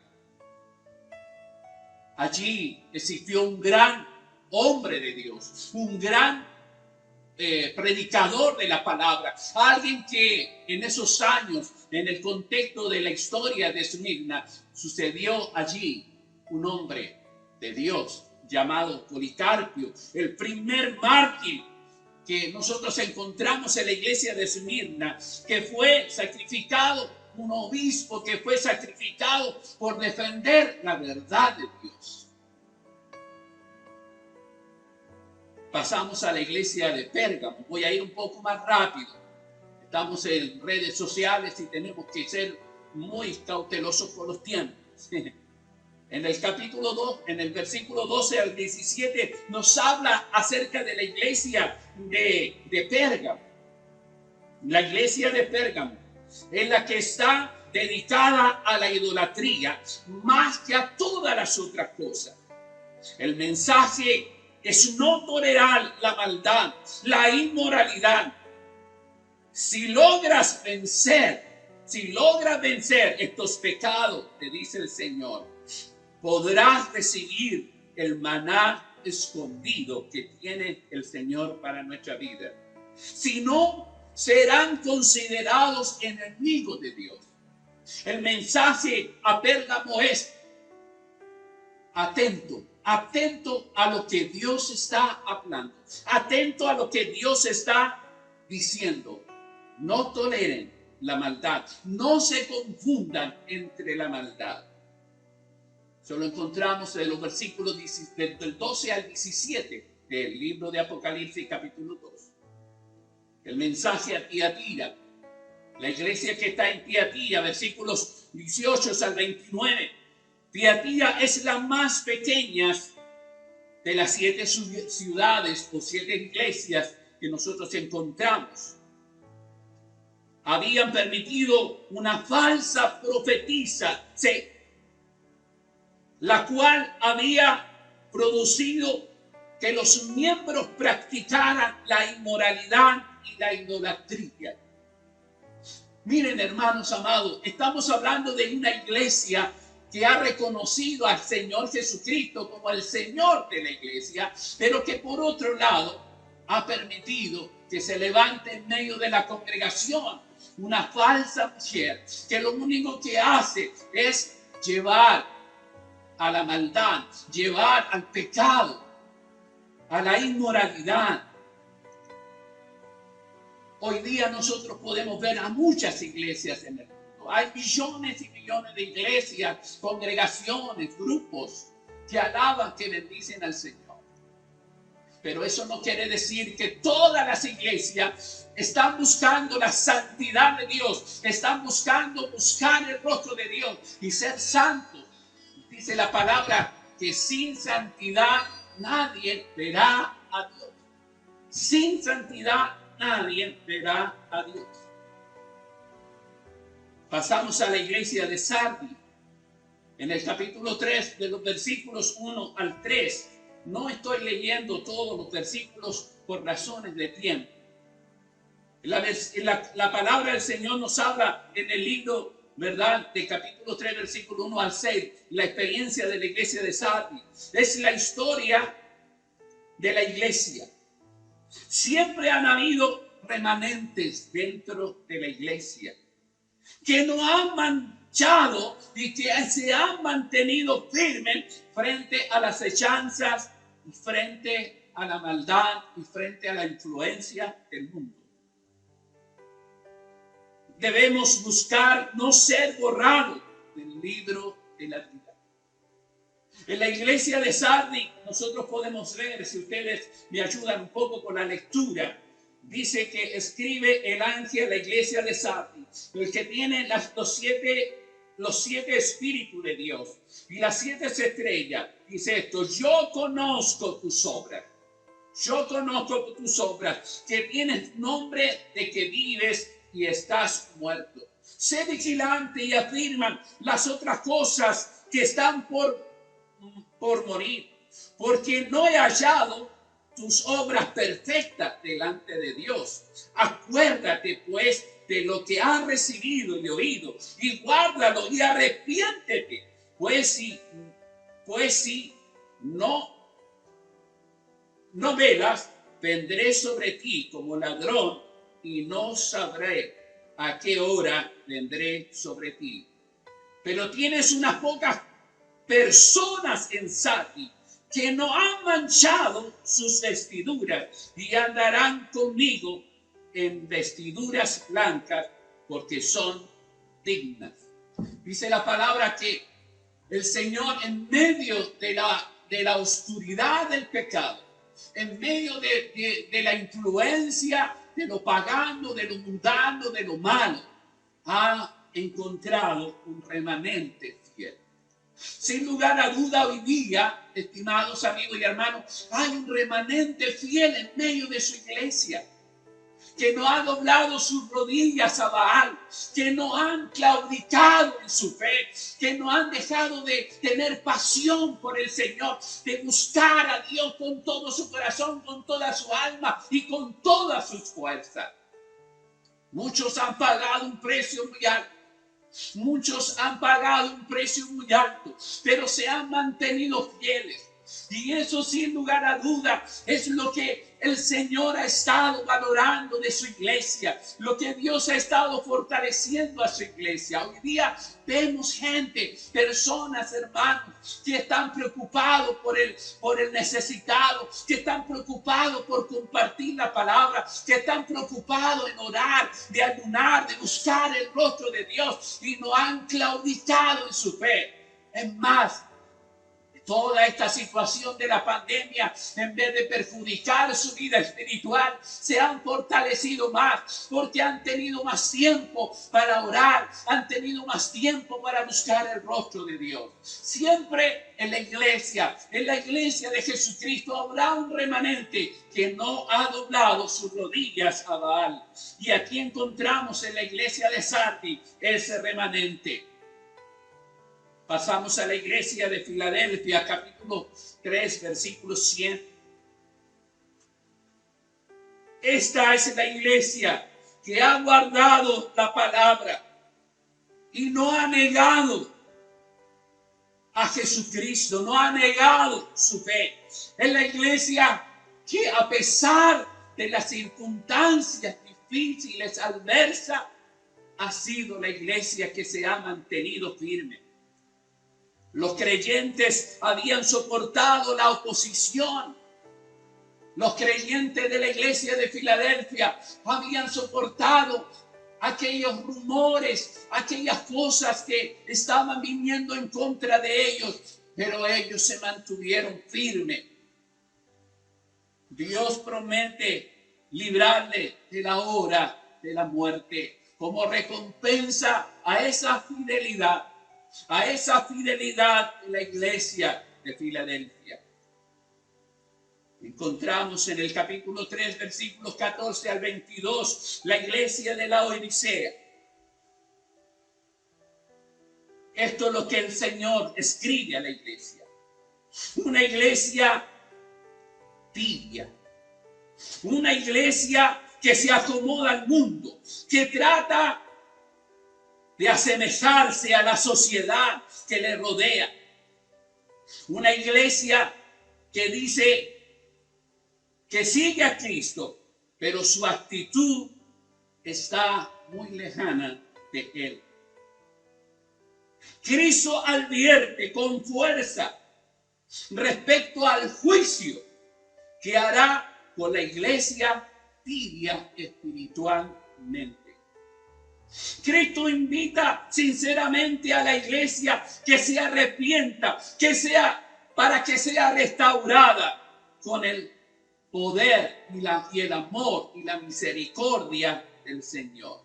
D: Allí existió un gran hombre de Dios, un gran predicador de la palabra, alguien que en esos años, en el contexto de la historia de Esmirna, sucedió allí un hombre de Dios llamado Policarpio, el primer mártir que nosotros encontramos en la iglesia de Esmirna, que fue sacrificado, un obispo que fue sacrificado por defender la verdad de Dios. Pasamos a la iglesia de Pérgamo. Voy a ir un poco más rápido. Estamos en redes sociales y tenemos que ser muy cautelosos con los tiempos. En el capítulo 2, en el versículo 12 al 17, nos habla acerca de la iglesia de Pérgamo. La iglesia de Pérgamo es la que está dedicada a la idolatría más que a todas las otras cosas. El mensaje es no tolerar la maldad, la inmoralidad. Si logras vencer estos pecados, te dice el Señor, podrás recibir el maná escondido que tiene el Señor para nuestra vida. Si no, serán considerados enemigos de Dios. El mensaje a Pérgamo es: atento a lo que Dios está hablando, atento a lo que Dios está diciendo. No toleren la maldad, no se confundan entre la maldad. Eso lo encontramos en los versículos del 12 al 17 del libro de Apocalipsis capítulo 2. El mensaje a Tiatira, la iglesia que está en Tiatira, versículos 18 al 29. Tiatira es la más pequeña de las 7 ciudades o 7 iglesias que nosotros encontramos. Habían permitido una falsa profetisa, la cual había producido que los miembros practicaran la inmoralidad y la idolatría. Miren, hermanos amados, estamos hablando de una iglesia que ha reconocido al Señor Jesucristo como el Señor de la iglesia, pero que por otro lado ha permitido que se levante en medio de la congregación una falsa mujer que lo único que hace es llevar a la maldad, llevar al pecado, a la inmoralidad. Hoy día nosotros podemos ver a muchas iglesias en el mundo. Hay millones y millones de iglesias, congregaciones, grupos que alaban, que bendicen al Señor. Pero eso no quiere decir que todas las iglesias están buscando la santidad de Dios, están buscar el rostro de Dios y ser santos. Dice la palabra que sin santidad nadie verá a Dios. Sin santidad nadie verá a Dios. Pasamos a la iglesia de Sardis. En el capítulo 3, de los versículos 1 al 3, no estoy leyendo todos los versículos por razones de tiempo. La palabra del Señor nos habla en el libro, ¿verdad?, de capítulo 3, versículo 1 al 6, la experiencia de la iglesia de Sardis. Es la historia de la iglesia. Siempre han habido remanentes dentro de la iglesia que no han manchado y que se han mantenido firmes frente a las hechanzas y frente a la maldad y frente a la influencia del mundo. Debemos buscar no ser borrados del libro de la vida. En la iglesia de Sardis nosotros podemos ver, si ustedes me ayudan un poco con la lectura, dice que escribe el ángel a la iglesia de Sardis, el que tiene los siete espíritus de Dios y las 7 estrellas. Dice esto: yo conozco tus obras. Yo conozco tus obras, que tienes nombre de que vives y estás muerto. Sé vigilante y afirma las otras cosas que están por morir, porque no he hallado tus obras perfectas delante de Dios. Acuérdate pues de lo que has recibido y oído, y guárdalo y arrepiéntete, pues si no velas, vendré sobre ti como ladrón y no sabré a qué hora vendré sobre ti. Pero tienes unas pocas personas en Sardis que no han manchado sus vestiduras y andarán conmigo en vestiduras blancas porque son dignas. Dice la palabra que el Señor, en medio de la oscuridad del pecado, en medio de la influencia de lo pagano, de lo mundano, de lo malo, ha encontrado un remanente fiel. Sin lugar a duda, hoy día, estimados amigos y hermanos, hay un remanente fiel en medio de su iglesia, que no ha doblado sus rodillas a Baal, que no han claudicado en su fe, que no han dejado de tener pasión por el Señor, de buscar a Dios con todo su corazón, con toda su alma y con todas sus fuerzas. Muchos han pagado un precio muy alto. Muchos han pagado un precio muy alto, pero se han mantenido fieles. Y eso, sin lugar a duda, es lo que el Señor ha estado valorando de su iglesia, lo que Dios ha estado fortaleciendo a su iglesia. Hoy día vemos gente, personas, hermanos, que están preocupados por el necesitado, que están preocupados por compartir la palabra, que están preocupados en orar, de ayunar, de buscar el rostro de Dios, y no han claudicado en su fe. Es más, toda esta situación de la pandemia, en vez de perjudicar su vida espiritual, se han fortalecido más, porque han tenido más tiempo para orar, han tenido más tiempo para buscar el rostro de Dios. Siempre en la iglesia de Jesucristo, habrá un remanente que no ha doblado sus rodillas a Baal. Y aquí encontramos en la iglesia de Sardis ese remanente. Pasamos a la iglesia de Filadelfia, capítulo 3, versículo 100. Esta es la iglesia que ha guardado la palabra y no ha negado a Jesucristo, no ha negado su fe. Es la iglesia que, a pesar de las circunstancias difíciles, adversas, ha sido la iglesia que se ha mantenido firme. Los creyentes habían soportado la oposición. Los creyentes de la iglesia de Filadelfia habían soportado aquellos rumores, aquellas cosas que estaban viniendo en contra de ellos, pero ellos se mantuvieron firmes. Dios promete librarle de la hora de la muerte como recompensa a esa fidelidad de la iglesia de Filadelfia. Encontramos en el capítulo 3, versículos 14 al 22, la iglesia de la Odisea. Esto es lo que el Señor escribe a la iglesia. Una iglesia tibia. Una iglesia que se acomoda al mundo, que trata de asemejarse a la sociedad que le rodea. Una iglesia que dice que sigue a Cristo, pero su actitud está muy lejana de Él. Cristo advierte con fuerza respecto al juicio que hará con la iglesia tibia espiritualmente. Cristo invita sinceramente a la iglesia que se arrepienta, para que sea restaurada con el poder y el amor y la misericordia del Señor.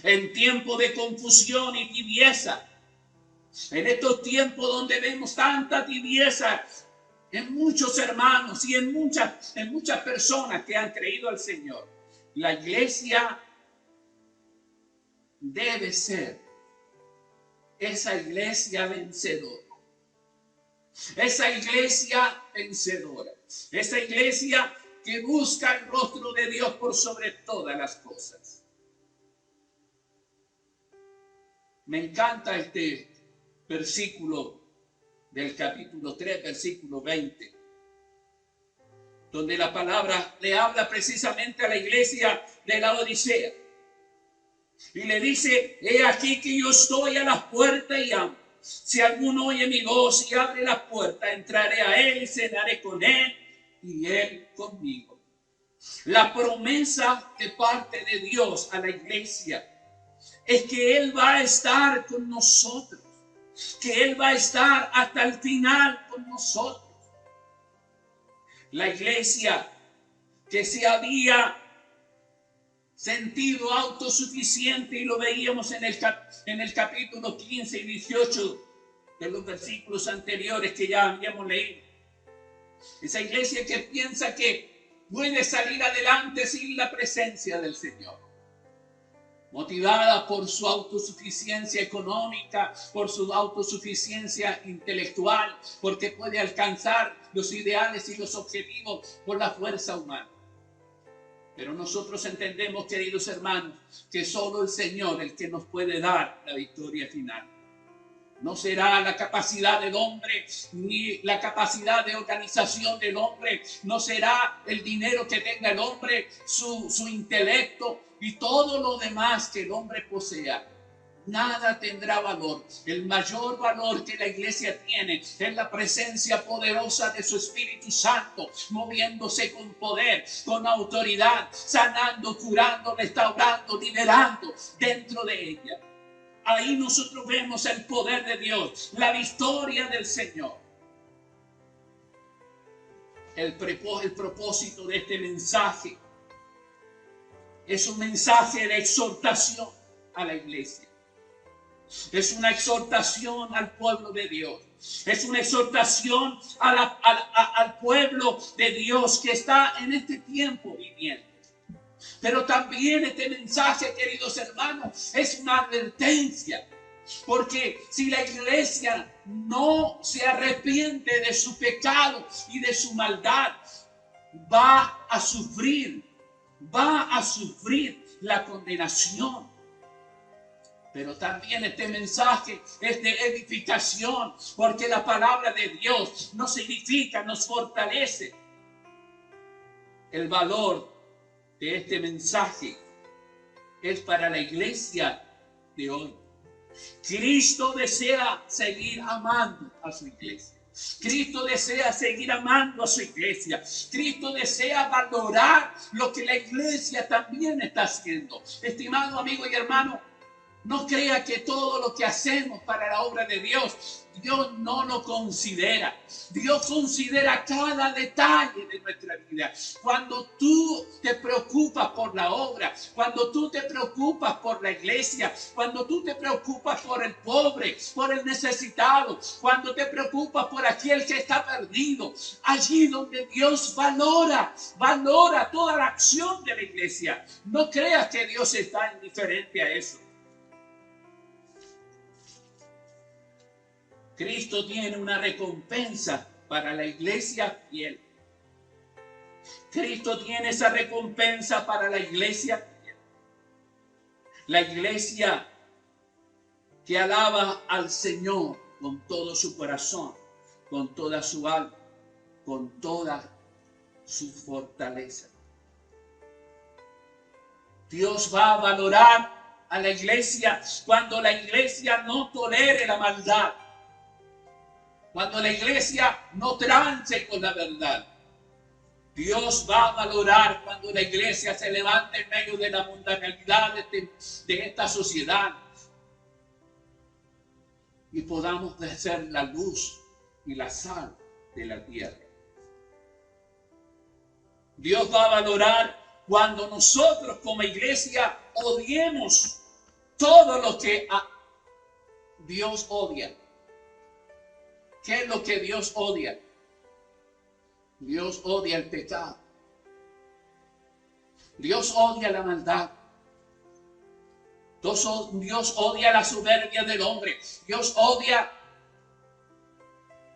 D: En tiempos de confusión y tibieza, en estos tiempos donde vemos tanta tibieza en muchos hermanos y en muchas personas que han creído al Señor, la iglesia debe ser esa iglesia vencedora. Esa iglesia vencedora. Esa iglesia que busca el rostro de Dios por sobre todas las cosas. Me encanta este versículo del capítulo 3, versículo 20, donde la palabra le habla precisamente a la iglesia de la Odisea. Y le dice: he aquí que yo estoy a las puertas y llamo. Si alguno oye mi voz y abre la puerta, entraré a él y cenaré con él y él conmigo. La promesa de parte de Dios a la iglesia es que Él va a estar con nosotros, que Él va a estar hasta el final con nosotros. La iglesia que se había sentido autosuficiente, y lo veíamos en el capítulo 15 y 18 de los versículos anteriores que ya habíamos leído. Esa iglesia que piensa que puede salir adelante sin la presencia del Señor, motivada por su autosuficiencia económica, por su autosuficiencia intelectual, porque puede alcanzar los ideales y los objetivos por la fuerza humana. Pero nosotros entendemos, queridos hermanos, que solo el Señor es el que nos puede dar la victoria final. No será la capacidad del hombre, ni la capacidad de organización del hombre, no será el dinero que tenga el hombre, su intelecto y todo lo demás que el hombre posea. Nada tendrá valor. El mayor valor que la iglesia tiene es la presencia poderosa de su Espíritu Santo, moviéndose con poder, con autoridad, sanando, curando, restaurando, liberando dentro de ella. Ahí nosotros vemos el poder de Dios, la victoria del Señor. El propósito de este mensaje es un mensaje de exhortación a la iglesia. Es una exhortación al pueblo de Dios. Es una exhortación al pueblo de Dios que está en este tiempo viviendo. Pero también este mensaje, queridos hermanos, es una advertencia. Porque si la iglesia no se arrepiente de su pecado y de su maldad, va a sufrir la condenación. Pero también este mensaje es de edificación, porque la palabra de Dios nos edifica, nos fortalece. El valor de este mensaje es para la iglesia de hoy. Cristo desea seguir amando a su iglesia. Cristo desea seguir amando a su iglesia. Cristo desea valorar lo que la iglesia también está haciendo. Estimado amigo y hermano, no crea que todo lo que hacemos para la obra de Dios, Dios no lo considera. Dios considera cada detalle de nuestra vida. Cuando tú te preocupas por la obra, cuando tú te preocupas por la iglesia, cuando tú te preocupas por el pobre, por el necesitado, cuando te preocupas por aquel que está perdido, allí donde Dios valora toda la acción de la iglesia. No creas que Dios está indiferente a eso. Cristo tiene una recompensa para la iglesia fiel. Cristo tiene esa recompensa para la iglesia fiel. La iglesia que alaba al Señor con todo su corazón, con toda su alma, con toda su fortaleza. Dios va a valorar a la iglesia cuando la iglesia no tolere la maldad. Cuando la iglesia no trance con la verdad. Dios va a valorar cuando la iglesia se levante en medio de la mundanalidad de esta sociedad. Y podamos ser la luz y la sal de la tierra. Dios va a valorar cuando nosotros como iglesia odiemos todo lo que Dios odia. ¿Qué es lo que Dios odia? Dios odia el pecado. Dios odia la maldad. Dios odia la soberbia del hombre. Dios odia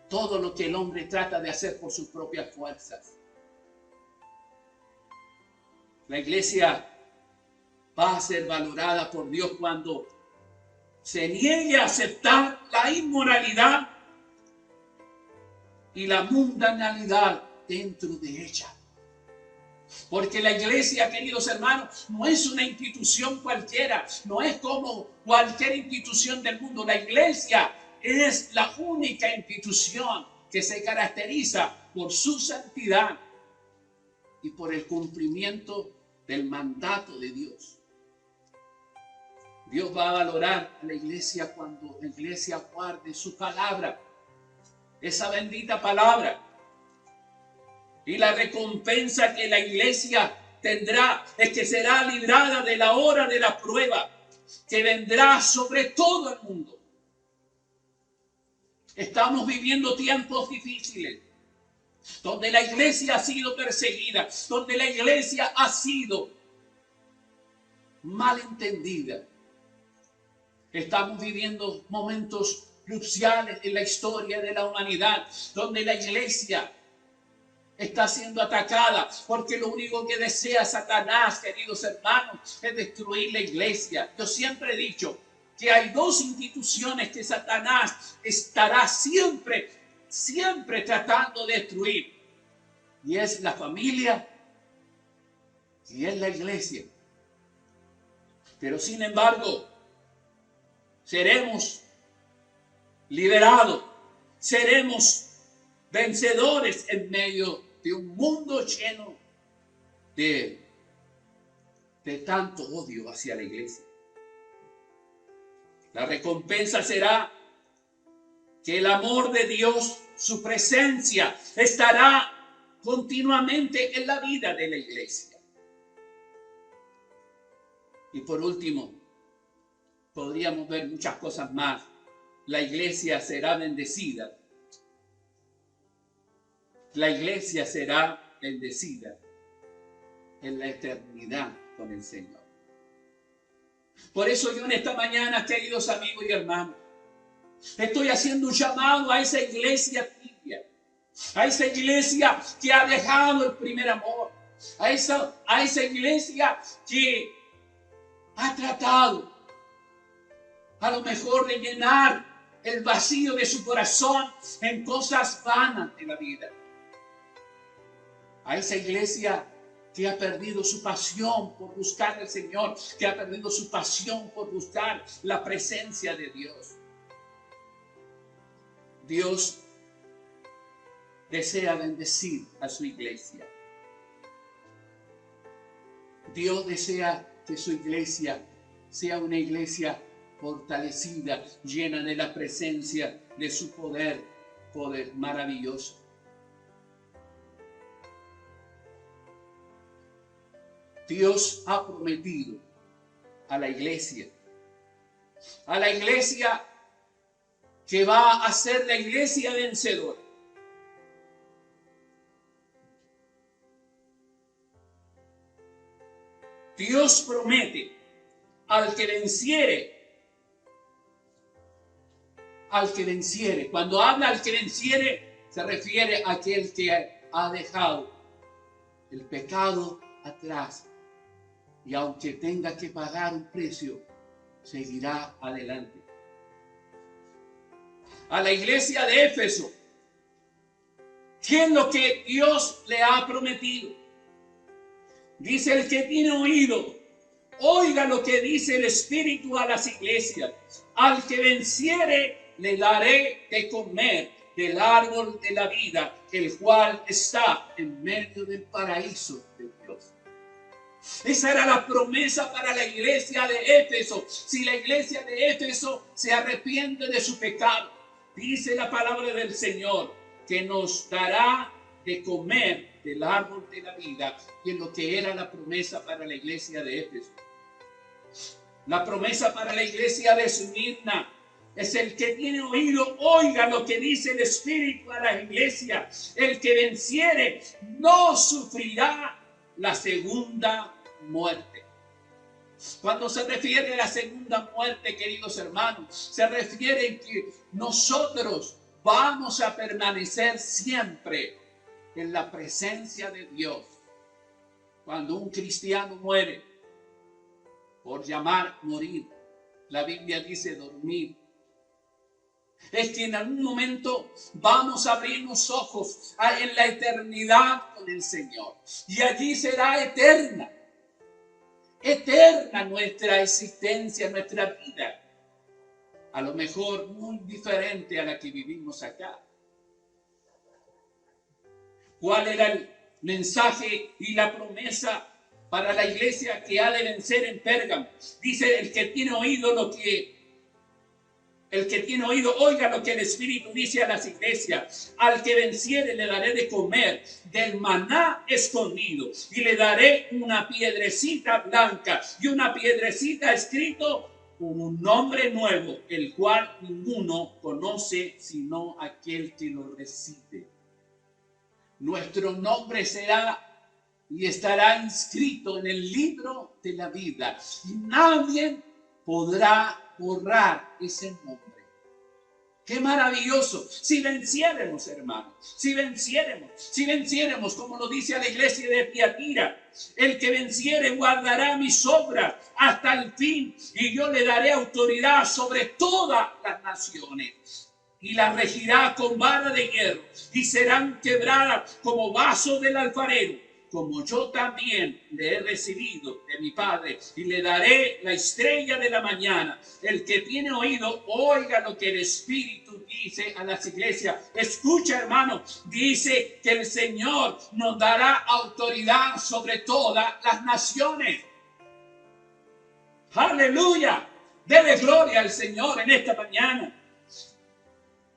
D: todo lo que el hombre trata de hacer por sus propias fuerzas. La iglesia va a ser valorada por Dios cuando se niegue a aceptar la inmoralidad y la mundanalidad dentro de ella. Porque la iglesia, queridos hermanos, no es una institución cualquiera, no es como cualquier institución del mundo. La iglesia es la única institución que se caracteriza por su santidad y por el cumplimiento del mandato de Dios. Dios va a valorar a la iglesia cuando la iglesia guarde su palabra, esa bendita palabra. Y la recompensa que la iglesia tendrá es que será librada de la hora de la prueba que vendrá sobre todo el mundo. Estamos viviendo tiempos difíciles, donde la iglesia ha sido perseguida, donde la iglesia ha sido malentendida. Estamos viviendo momentos cruciales en la historia de la humanidad, donde la iglesia está siendo atacada, porque lo único que desea Satanás, queridos hermanos, es destruir la iglesia. Yo siempre he dicho que hay dos instituciones que Satanás estará siempre tratando de destruir, y es la familia y es la iglesia. Pero sin embargo, seremos liberados, seremos vencedores en medio de un mundo lleno de tanto odio hacia la iglesia. La recompensa será que el amor de Dios, su presencia, estará continuamente en la vida de la iglesia. Y por último, podríamos ver muchas cosas más. La iglesia será bendecida. La iglesia será bendecida en la eternidad con el Señor. Por eso yo en esta mañana, queridos amigos y hermanos, estoy haciendo un llamado a esa iglesia tibia, A esa iglesia que ha dejado el primer amor. A esa iglesia que ha tratado a lo mejor de llenar el vacío de su corazón en cosas vanas de la vida. A esa iglesia que ha perdido su pasión por buscar al Señor, que ha perdido su pasión por buscar la presencia de Dios. Dios desea bendecir a su iglesia. Dios desea que su iglesia sea una iglesia fortalecida, llena de la presencia de su poder maravilloso. Dios ha prometido a la iglesia que va a ser la iglesia vencedora. Dios promete al que venciere. Cuando habla al que venciere, se refiere a aquel que ha dejado el pecado atrás. Y aunque tenga que pagar un precio, seguirá adelante. A la iglesia de Éfeso, ¿qué es lo que Dios le ha prometido? Dice: el que tiene oído, oiga lo que dice el Espíritu a las iglesias. Al que venciere, le daré de comer del árbol de la vida, el cual está en medio del paraíso de Dios. Esa era la promesa para la iglesia de Éfeso. Si la iglesia de Éfeso se arrepiente de su pecado, dice la palabra del Señor que nos dará de comer del árbol de la vida, y en lo que era la promesa para la iglesia de Éfeso. La promesa para la iglesia de Esmirna es: el que tiene oído, oiga lo que dice el Espíritu a la iglesia. El que venciere no sufrirá la segunda muerte. Cuando se refiere a la segunda muerte, queridos hermanos, se refiere a que nosotros vamos a permanecer siempre en la presencia de Dios. Cuando un cristiano muere, por llamar morir, la Biblia dice dormir, es que en algún momento vamos a abrir los ojos en la eternidad con el Señor, y allí será eterna nuestra existencia, nuestra vida, a lo mejor muy diferente a la que vivimos acá. ¿Cuál era el mensaje y la promesa para la iglesia que ha de vencer en Pérgamo? Dice: el que tiene oído, oiga lo que el Espíritu dice a las iglesias. Al que venciere le daré de comer del maná escondido, y le daré una piedrecita blanca y una piedrecita escrito con un nombre nuevo, el cual ninguno conoce sino aquel que lo recibe. Nuestro nombre será y estará inscrito en el libro de la vida, y nadie podrá borrar ese nombre. ¡Qué maravilloso! Si venciéramos, hermanos, si venciéramos, como lo dice a la iglesia de Tiatira: el que venciere guardará mis obras hasta el fin, y yo le daré autoridad sobre todas las naciones, y las regirá con vara de hierro, y serán quebradas como vasos del alfarero, como yo también le he recibido de mi Padre, y le daré la estrella de la mañana. El que tiene oído, oiga lo que el Espíritu dice a las iglesias. Escucha, hermano, dice que el Señor nos dará autoridad sobre todas las naciones. ¡Aleluya! Dele gloria al Señor en esta mañana.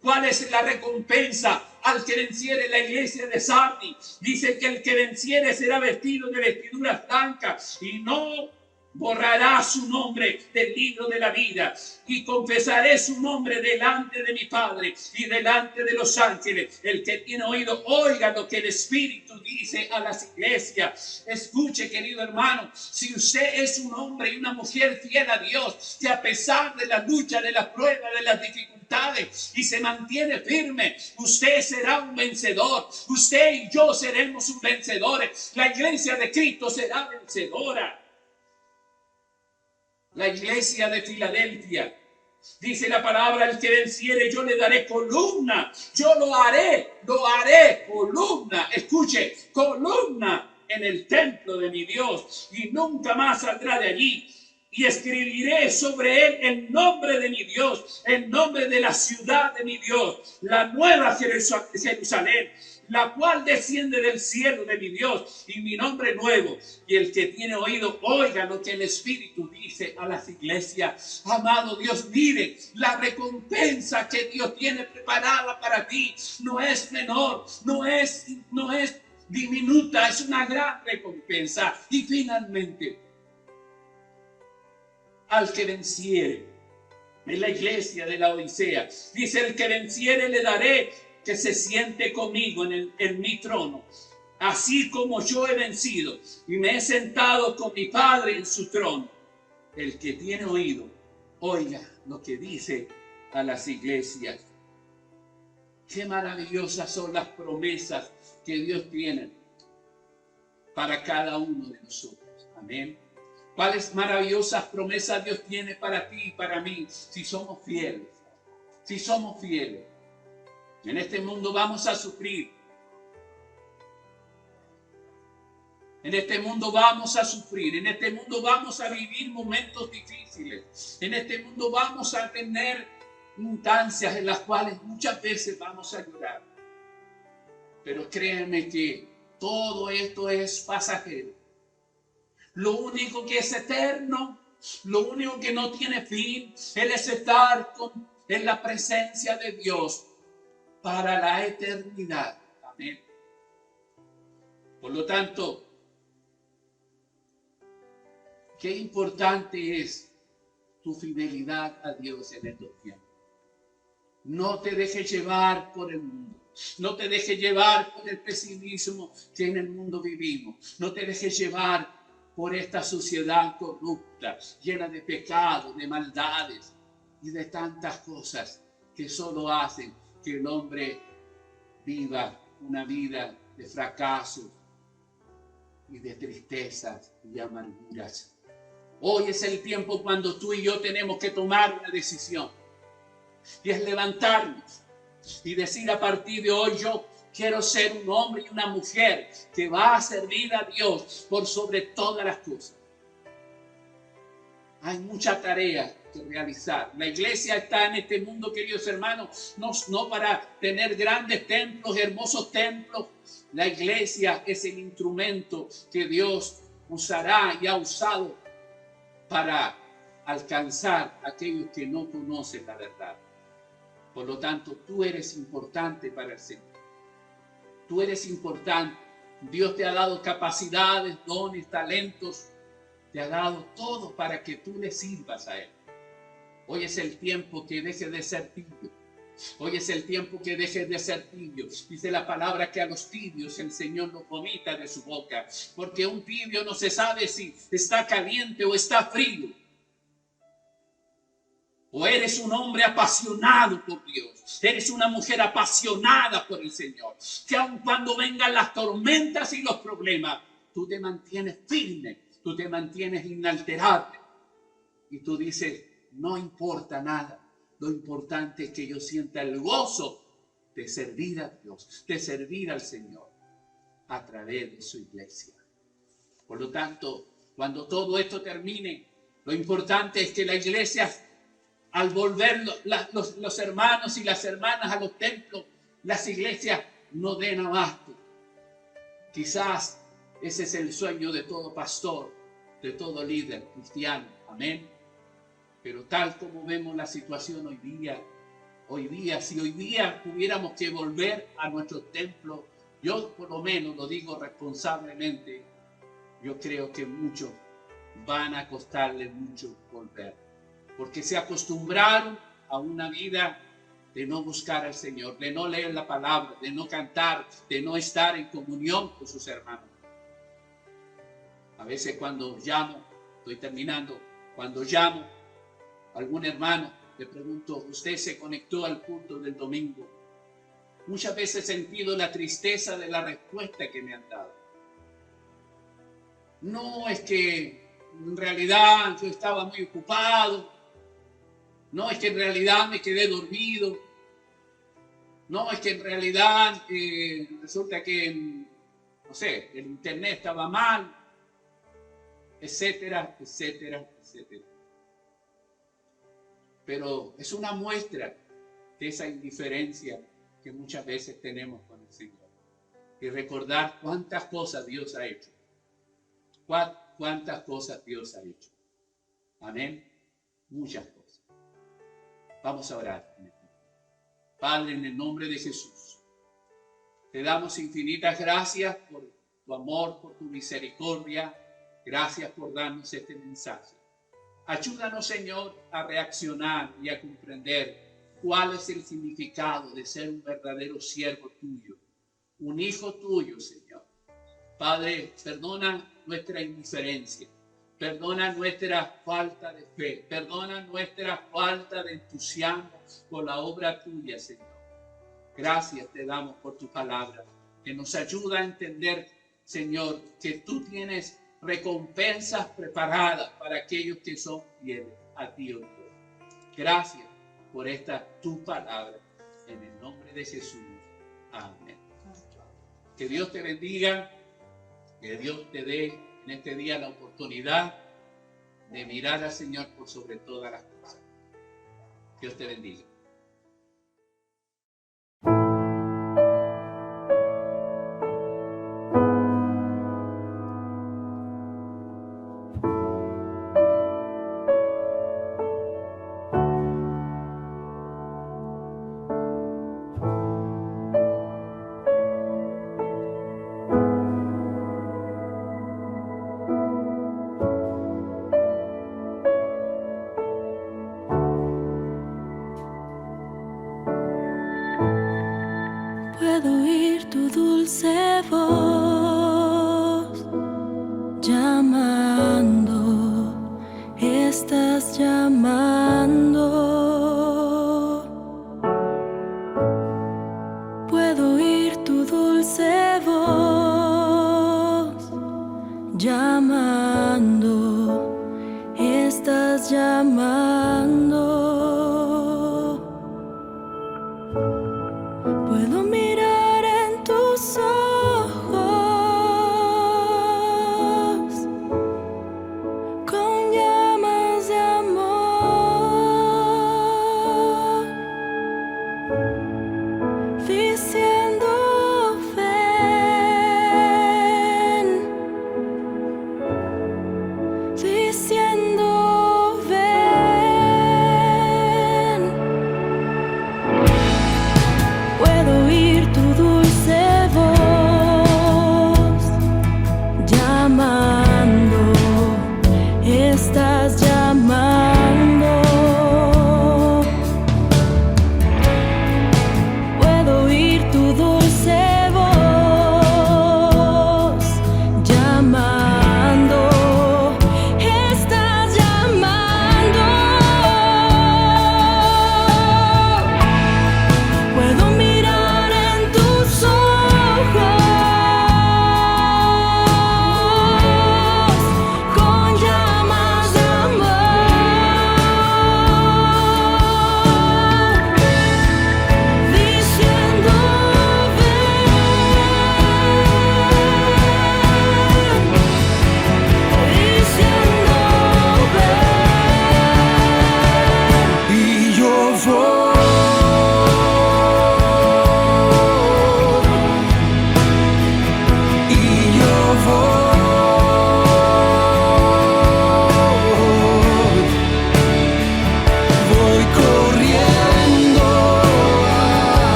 D: ¿Cuál es la recompensa al que venciere? La iglesia de Sardis dice que el que venciere será vestido de vestiduras blancas, y no borrará su nombre del libro de la vida, y confesaré su nombre delante de mi Padre y delante de los ángeles. El que tiene oído, oiga lo que el Espíritu dice a las iglesias. Escuche, querido hermano, si usted es un hombre y una mujer fiel a Dios, que a pesar de la lucha, de las pruebas, de las dificultades, dificultades y se mantiene firme, usted será un vencedor. Usted y yo seremos un vencedores. La iglesia de Cristo será vencedora. La iglesia de Filadelfia, dice la palabra, el que venciere yo le daré columna. Yo lo haré columna. Escuche, columna en el templo de mi Dios, y nunca más saldrá de allí. Y escribiré sobre él el nombre de mi Dios, el nombre de la ciudad de mi Dios, la nueva Jerusalén, la cual desciende del cielo de mi Dios, y mi nombre nuevo. Y el que tiene oído, oiga lo que el Espíritu dice a las iglesias. Amado Dios, mire, la recompensa que Dios tiene preparada para ti no es menor, no es diminuta, es una gran recompensa. Y finalmente, al que venciere, en la iglesia de la Odisea, dice, el que venciere le daré que se siente conmigo en mi trono, así como yo he vencido y me he sentado con mi Padre en su trono. El que tiene oído, oiga lo que dice a las iglesias. Qué maravillosas son las promesas que Dios tiene para cada uno de nosotros. Amén. Cuáles maravillosas promesas Dios tiene para ti y para mí, si somos fieles. Si somos fieles. En este mundo vamos a sufrir. En este mundo vamos a sufrir. En este mundo vamos a vivir momentos difíciles. En este mundo vamos a tener instancias en las cuales muchas veces vamos a llorar. Pero créanme que todo esto es pasajero. Lo único que es eterno, lo único que no tiene fin, Él es estar en la presencia de Dios para la eternidad. Amén. Por lo tanto, qué importante es tu fidelidad a Dios en estos tiempos. No te dejes llevar por el mundo. No te dejes llevar por el pesimismo que en el mundo vivimos. No te dejes llevar por esta sociedad corrupta, llena de pecados, de maldades y de tantas cosas que solo hacen que el hombre viva una vida de fracasos y de tristezas y amarguras. Hoy es el tiempo cuando tú y yo tenemos que tomar una decisión, y es levantarnos y decir: a partir de hoy yo quiero ser un hombre y una mujer que va a servir a Dios por sobre todas las cosas. Hay mucha tarea que realizar. La iglesia está en este mundo, queridos hermanos, no para tener grandes templos, hermosos templos. La iglesia es el instrumento que Dios usará y ha usado para alcanzar a aquellos que no conocen la verdad. Por lo tanto, tú eres importante para el Señor. Tú eres importante. Dios te ha dado capacidades, dones, talentos. Te ha dado todo para que tú le sirvas a Él. Hoy es el tiempo que dejes de ser tibio. Hoy es el tiempo que dejes de ser tibio. Dice la palabra que a los tibios el Señor los vomita de su boca. Porque un tibio no se sabe si está caliente o está frío. O eres un hombre apasionado por Dios. Eres una mujer apasionada por el Señor. Que aun cuando vengan las tormentas y los problemas, tú te mantienes firme. Tú te mantienes inalterable. Y tú dices: no importa nada. Lo importante es que yo sienta el gozo de servir a Dios, de servir al Señor a través de su iglesia. Por lo tanto, cuando todo esto termine, lo importante es que la iglesia, al volver los hermanos y las hermanas a los templos, las iglesias no den abasto. Quizás ese es el sueño de todo pastor, de todo líder cristiano. Amén. Pero tal como vemos la situación hoy día, si hoy día tuviéramos que volver a nuestro templo, yo por lo menos lo digo responsablemente, yo creo que muchos van a costarle mucho volver. Porque se acostumbraron a una vida de no buscar al Señor, de no leer la palabra, de no cantar, de no estar en comunión con sus hermanos. A veces cuando llamo, estoy terminando, cuando llamo a algún hermano Le pregunto, ¿usted se conectó al culto del domingo? Muchas veces he sentido la tristeza de la respuesta que me han dado. No, es que en realidad yo estaba muy ocupado. No, es que en realidad me quedé dormido. No, es que en realidad resulta que, no sé, el internet estaba mal, etcétera, etcétera, etcétera. Pero es una muestra de esa indiferencia que muchas veces tenemos con el Señor. Y recordar cuántas cosas Dios ha hecho. Cuántas cosas Dios ha hecho. Amén. Muchas cosas. Vamos a orar. Padre, en el nombre de Jesús, te damos infinitas gracias por tu amor, por tu misericordia. Gracias por darnos este mensaje. Ayúdanos, Señor, a reaccionar y a comprender cuál es el significado de ser un verdadero siervo tuyo, un hijo tuyo, Señor. Padre, perdona nuestra indiferencia, perdona nuestra falta de fe, perdona nuestra falta de entusiasmo por la obra tuya, Señor. Gracias te damos por tu palabra, que nos ayuda a entender, Señor, que tú tienes recompensas preparadas para aquellos que son fieles a ti, oh Dios. Gracias por esta tu palabra, en el nombre de Jesús. Amén. Que Dios te bendiga, que Dios te dé en este día la oportunidad de mirar al Señor por sobre todas las cosas. Dios te bendiga.
C: Puedo oír tu dulce voz llamando, estás llamando. Puedo oír tu dulce voz llamando, estás llamando. Puedo mirar en tus ojos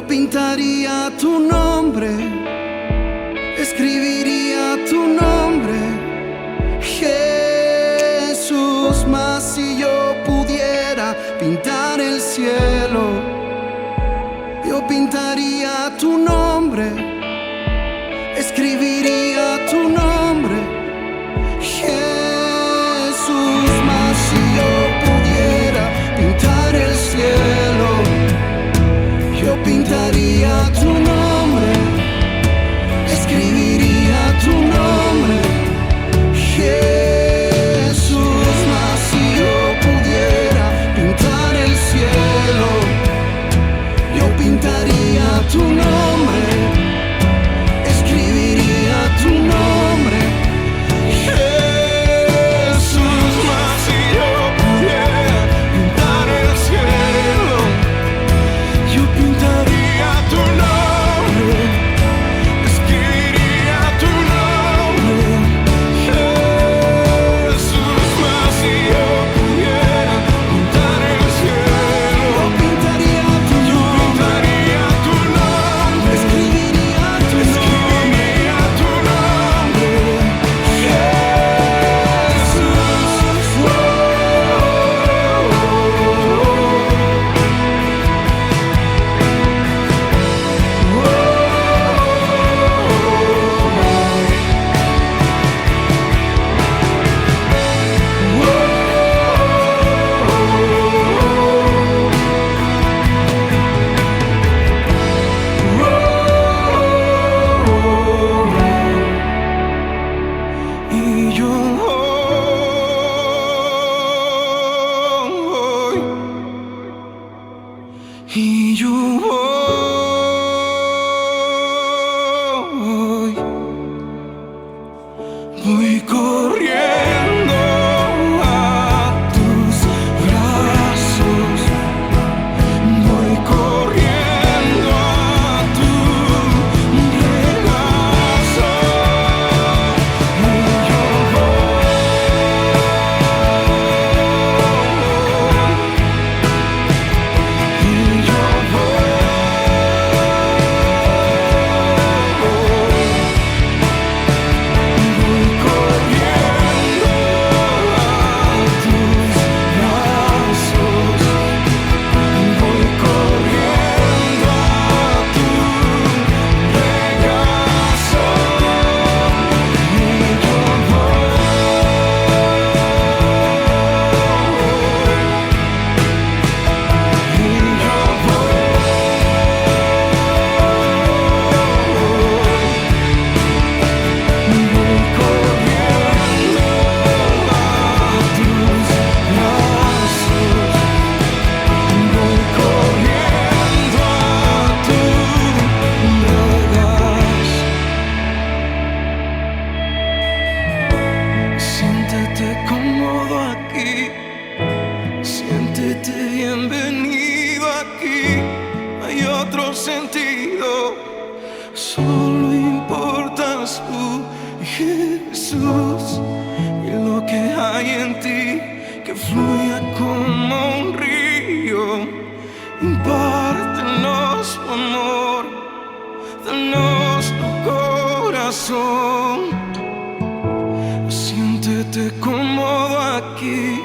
A: Yo pintaría tu nombre, escribiría tu nombre, Jesús. Mas si yo pudiera pintar el cielo, yo pintaría tu nombre, escribiría tu nombre, Jesús. Mas si yo pudiera pintar el cielo, yo pintaría tu nombre, escribiría tu nombre, Jesús. Mas si yo pudiera pintar el cielo, yo pintaría tu nombre, escribiría tu nombre, Jesús. Mas si yo pudiera pintar el cielo, yo pintaría tu nombre, escribiría tu nombre, Jesús. Mas si yo pudiera pintar el cielo, yo pintaría tu nombre, escribiría tu nombre, y yo voy, y yo voy corriendo a tus brazos, voy corriendo a tu regazo, y yo siéntete cómodo aquí, siéntete bienvenido aquí. Hay otro sentido, solo importas tú, Jesús, y lo que hay en ti que fluya como un río. Impártenos tu amor, danos tu corazón. Siéntete cómodo aquí,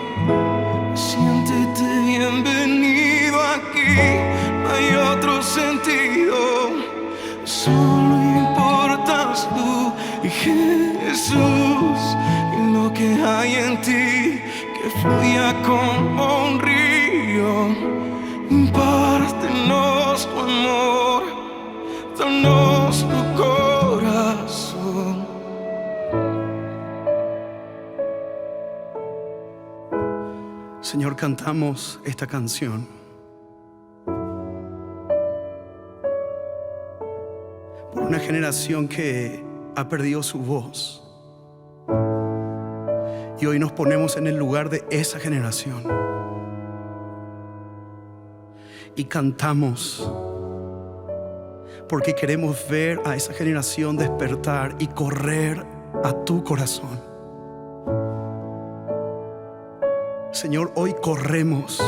A: siéntete bienvenido aquí. No hay otro sentido, solo importas tú, Jesús, y lo que hay en ti que fluya como un río. Impártenos tu amor, danos tu corazón. Señor, cantamos esta canción por una generación que ha perdido su voz, y hoy nos ponemos en el lugar de esa generación y cantamos porque queremos ver a esa generación despertar y correr a tu corazón. Señor, hoy corremos,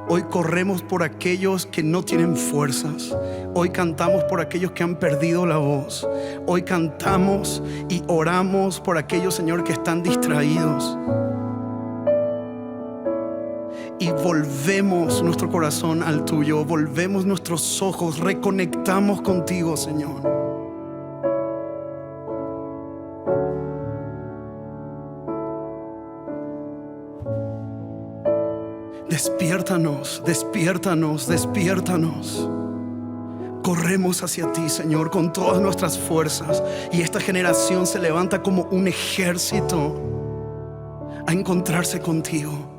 A: Hoy corremos por aquellos que no tienen fuerzas. Hoy cantamos por aquellos que han perdido la voz. Hoy cantamos y oramos por aquellos, Señor, que están distraídos. Y volvemos nuestro corazón al tuyo, volvemos nuestros ojos, reconectamos contigo, Señor. Despiértanos, despiértanos, despiértanos. Corremos hacia ti, Señor, con todas nuestras fuerzas. Y esta generación se levanta como un ejército a encontrarse contigo.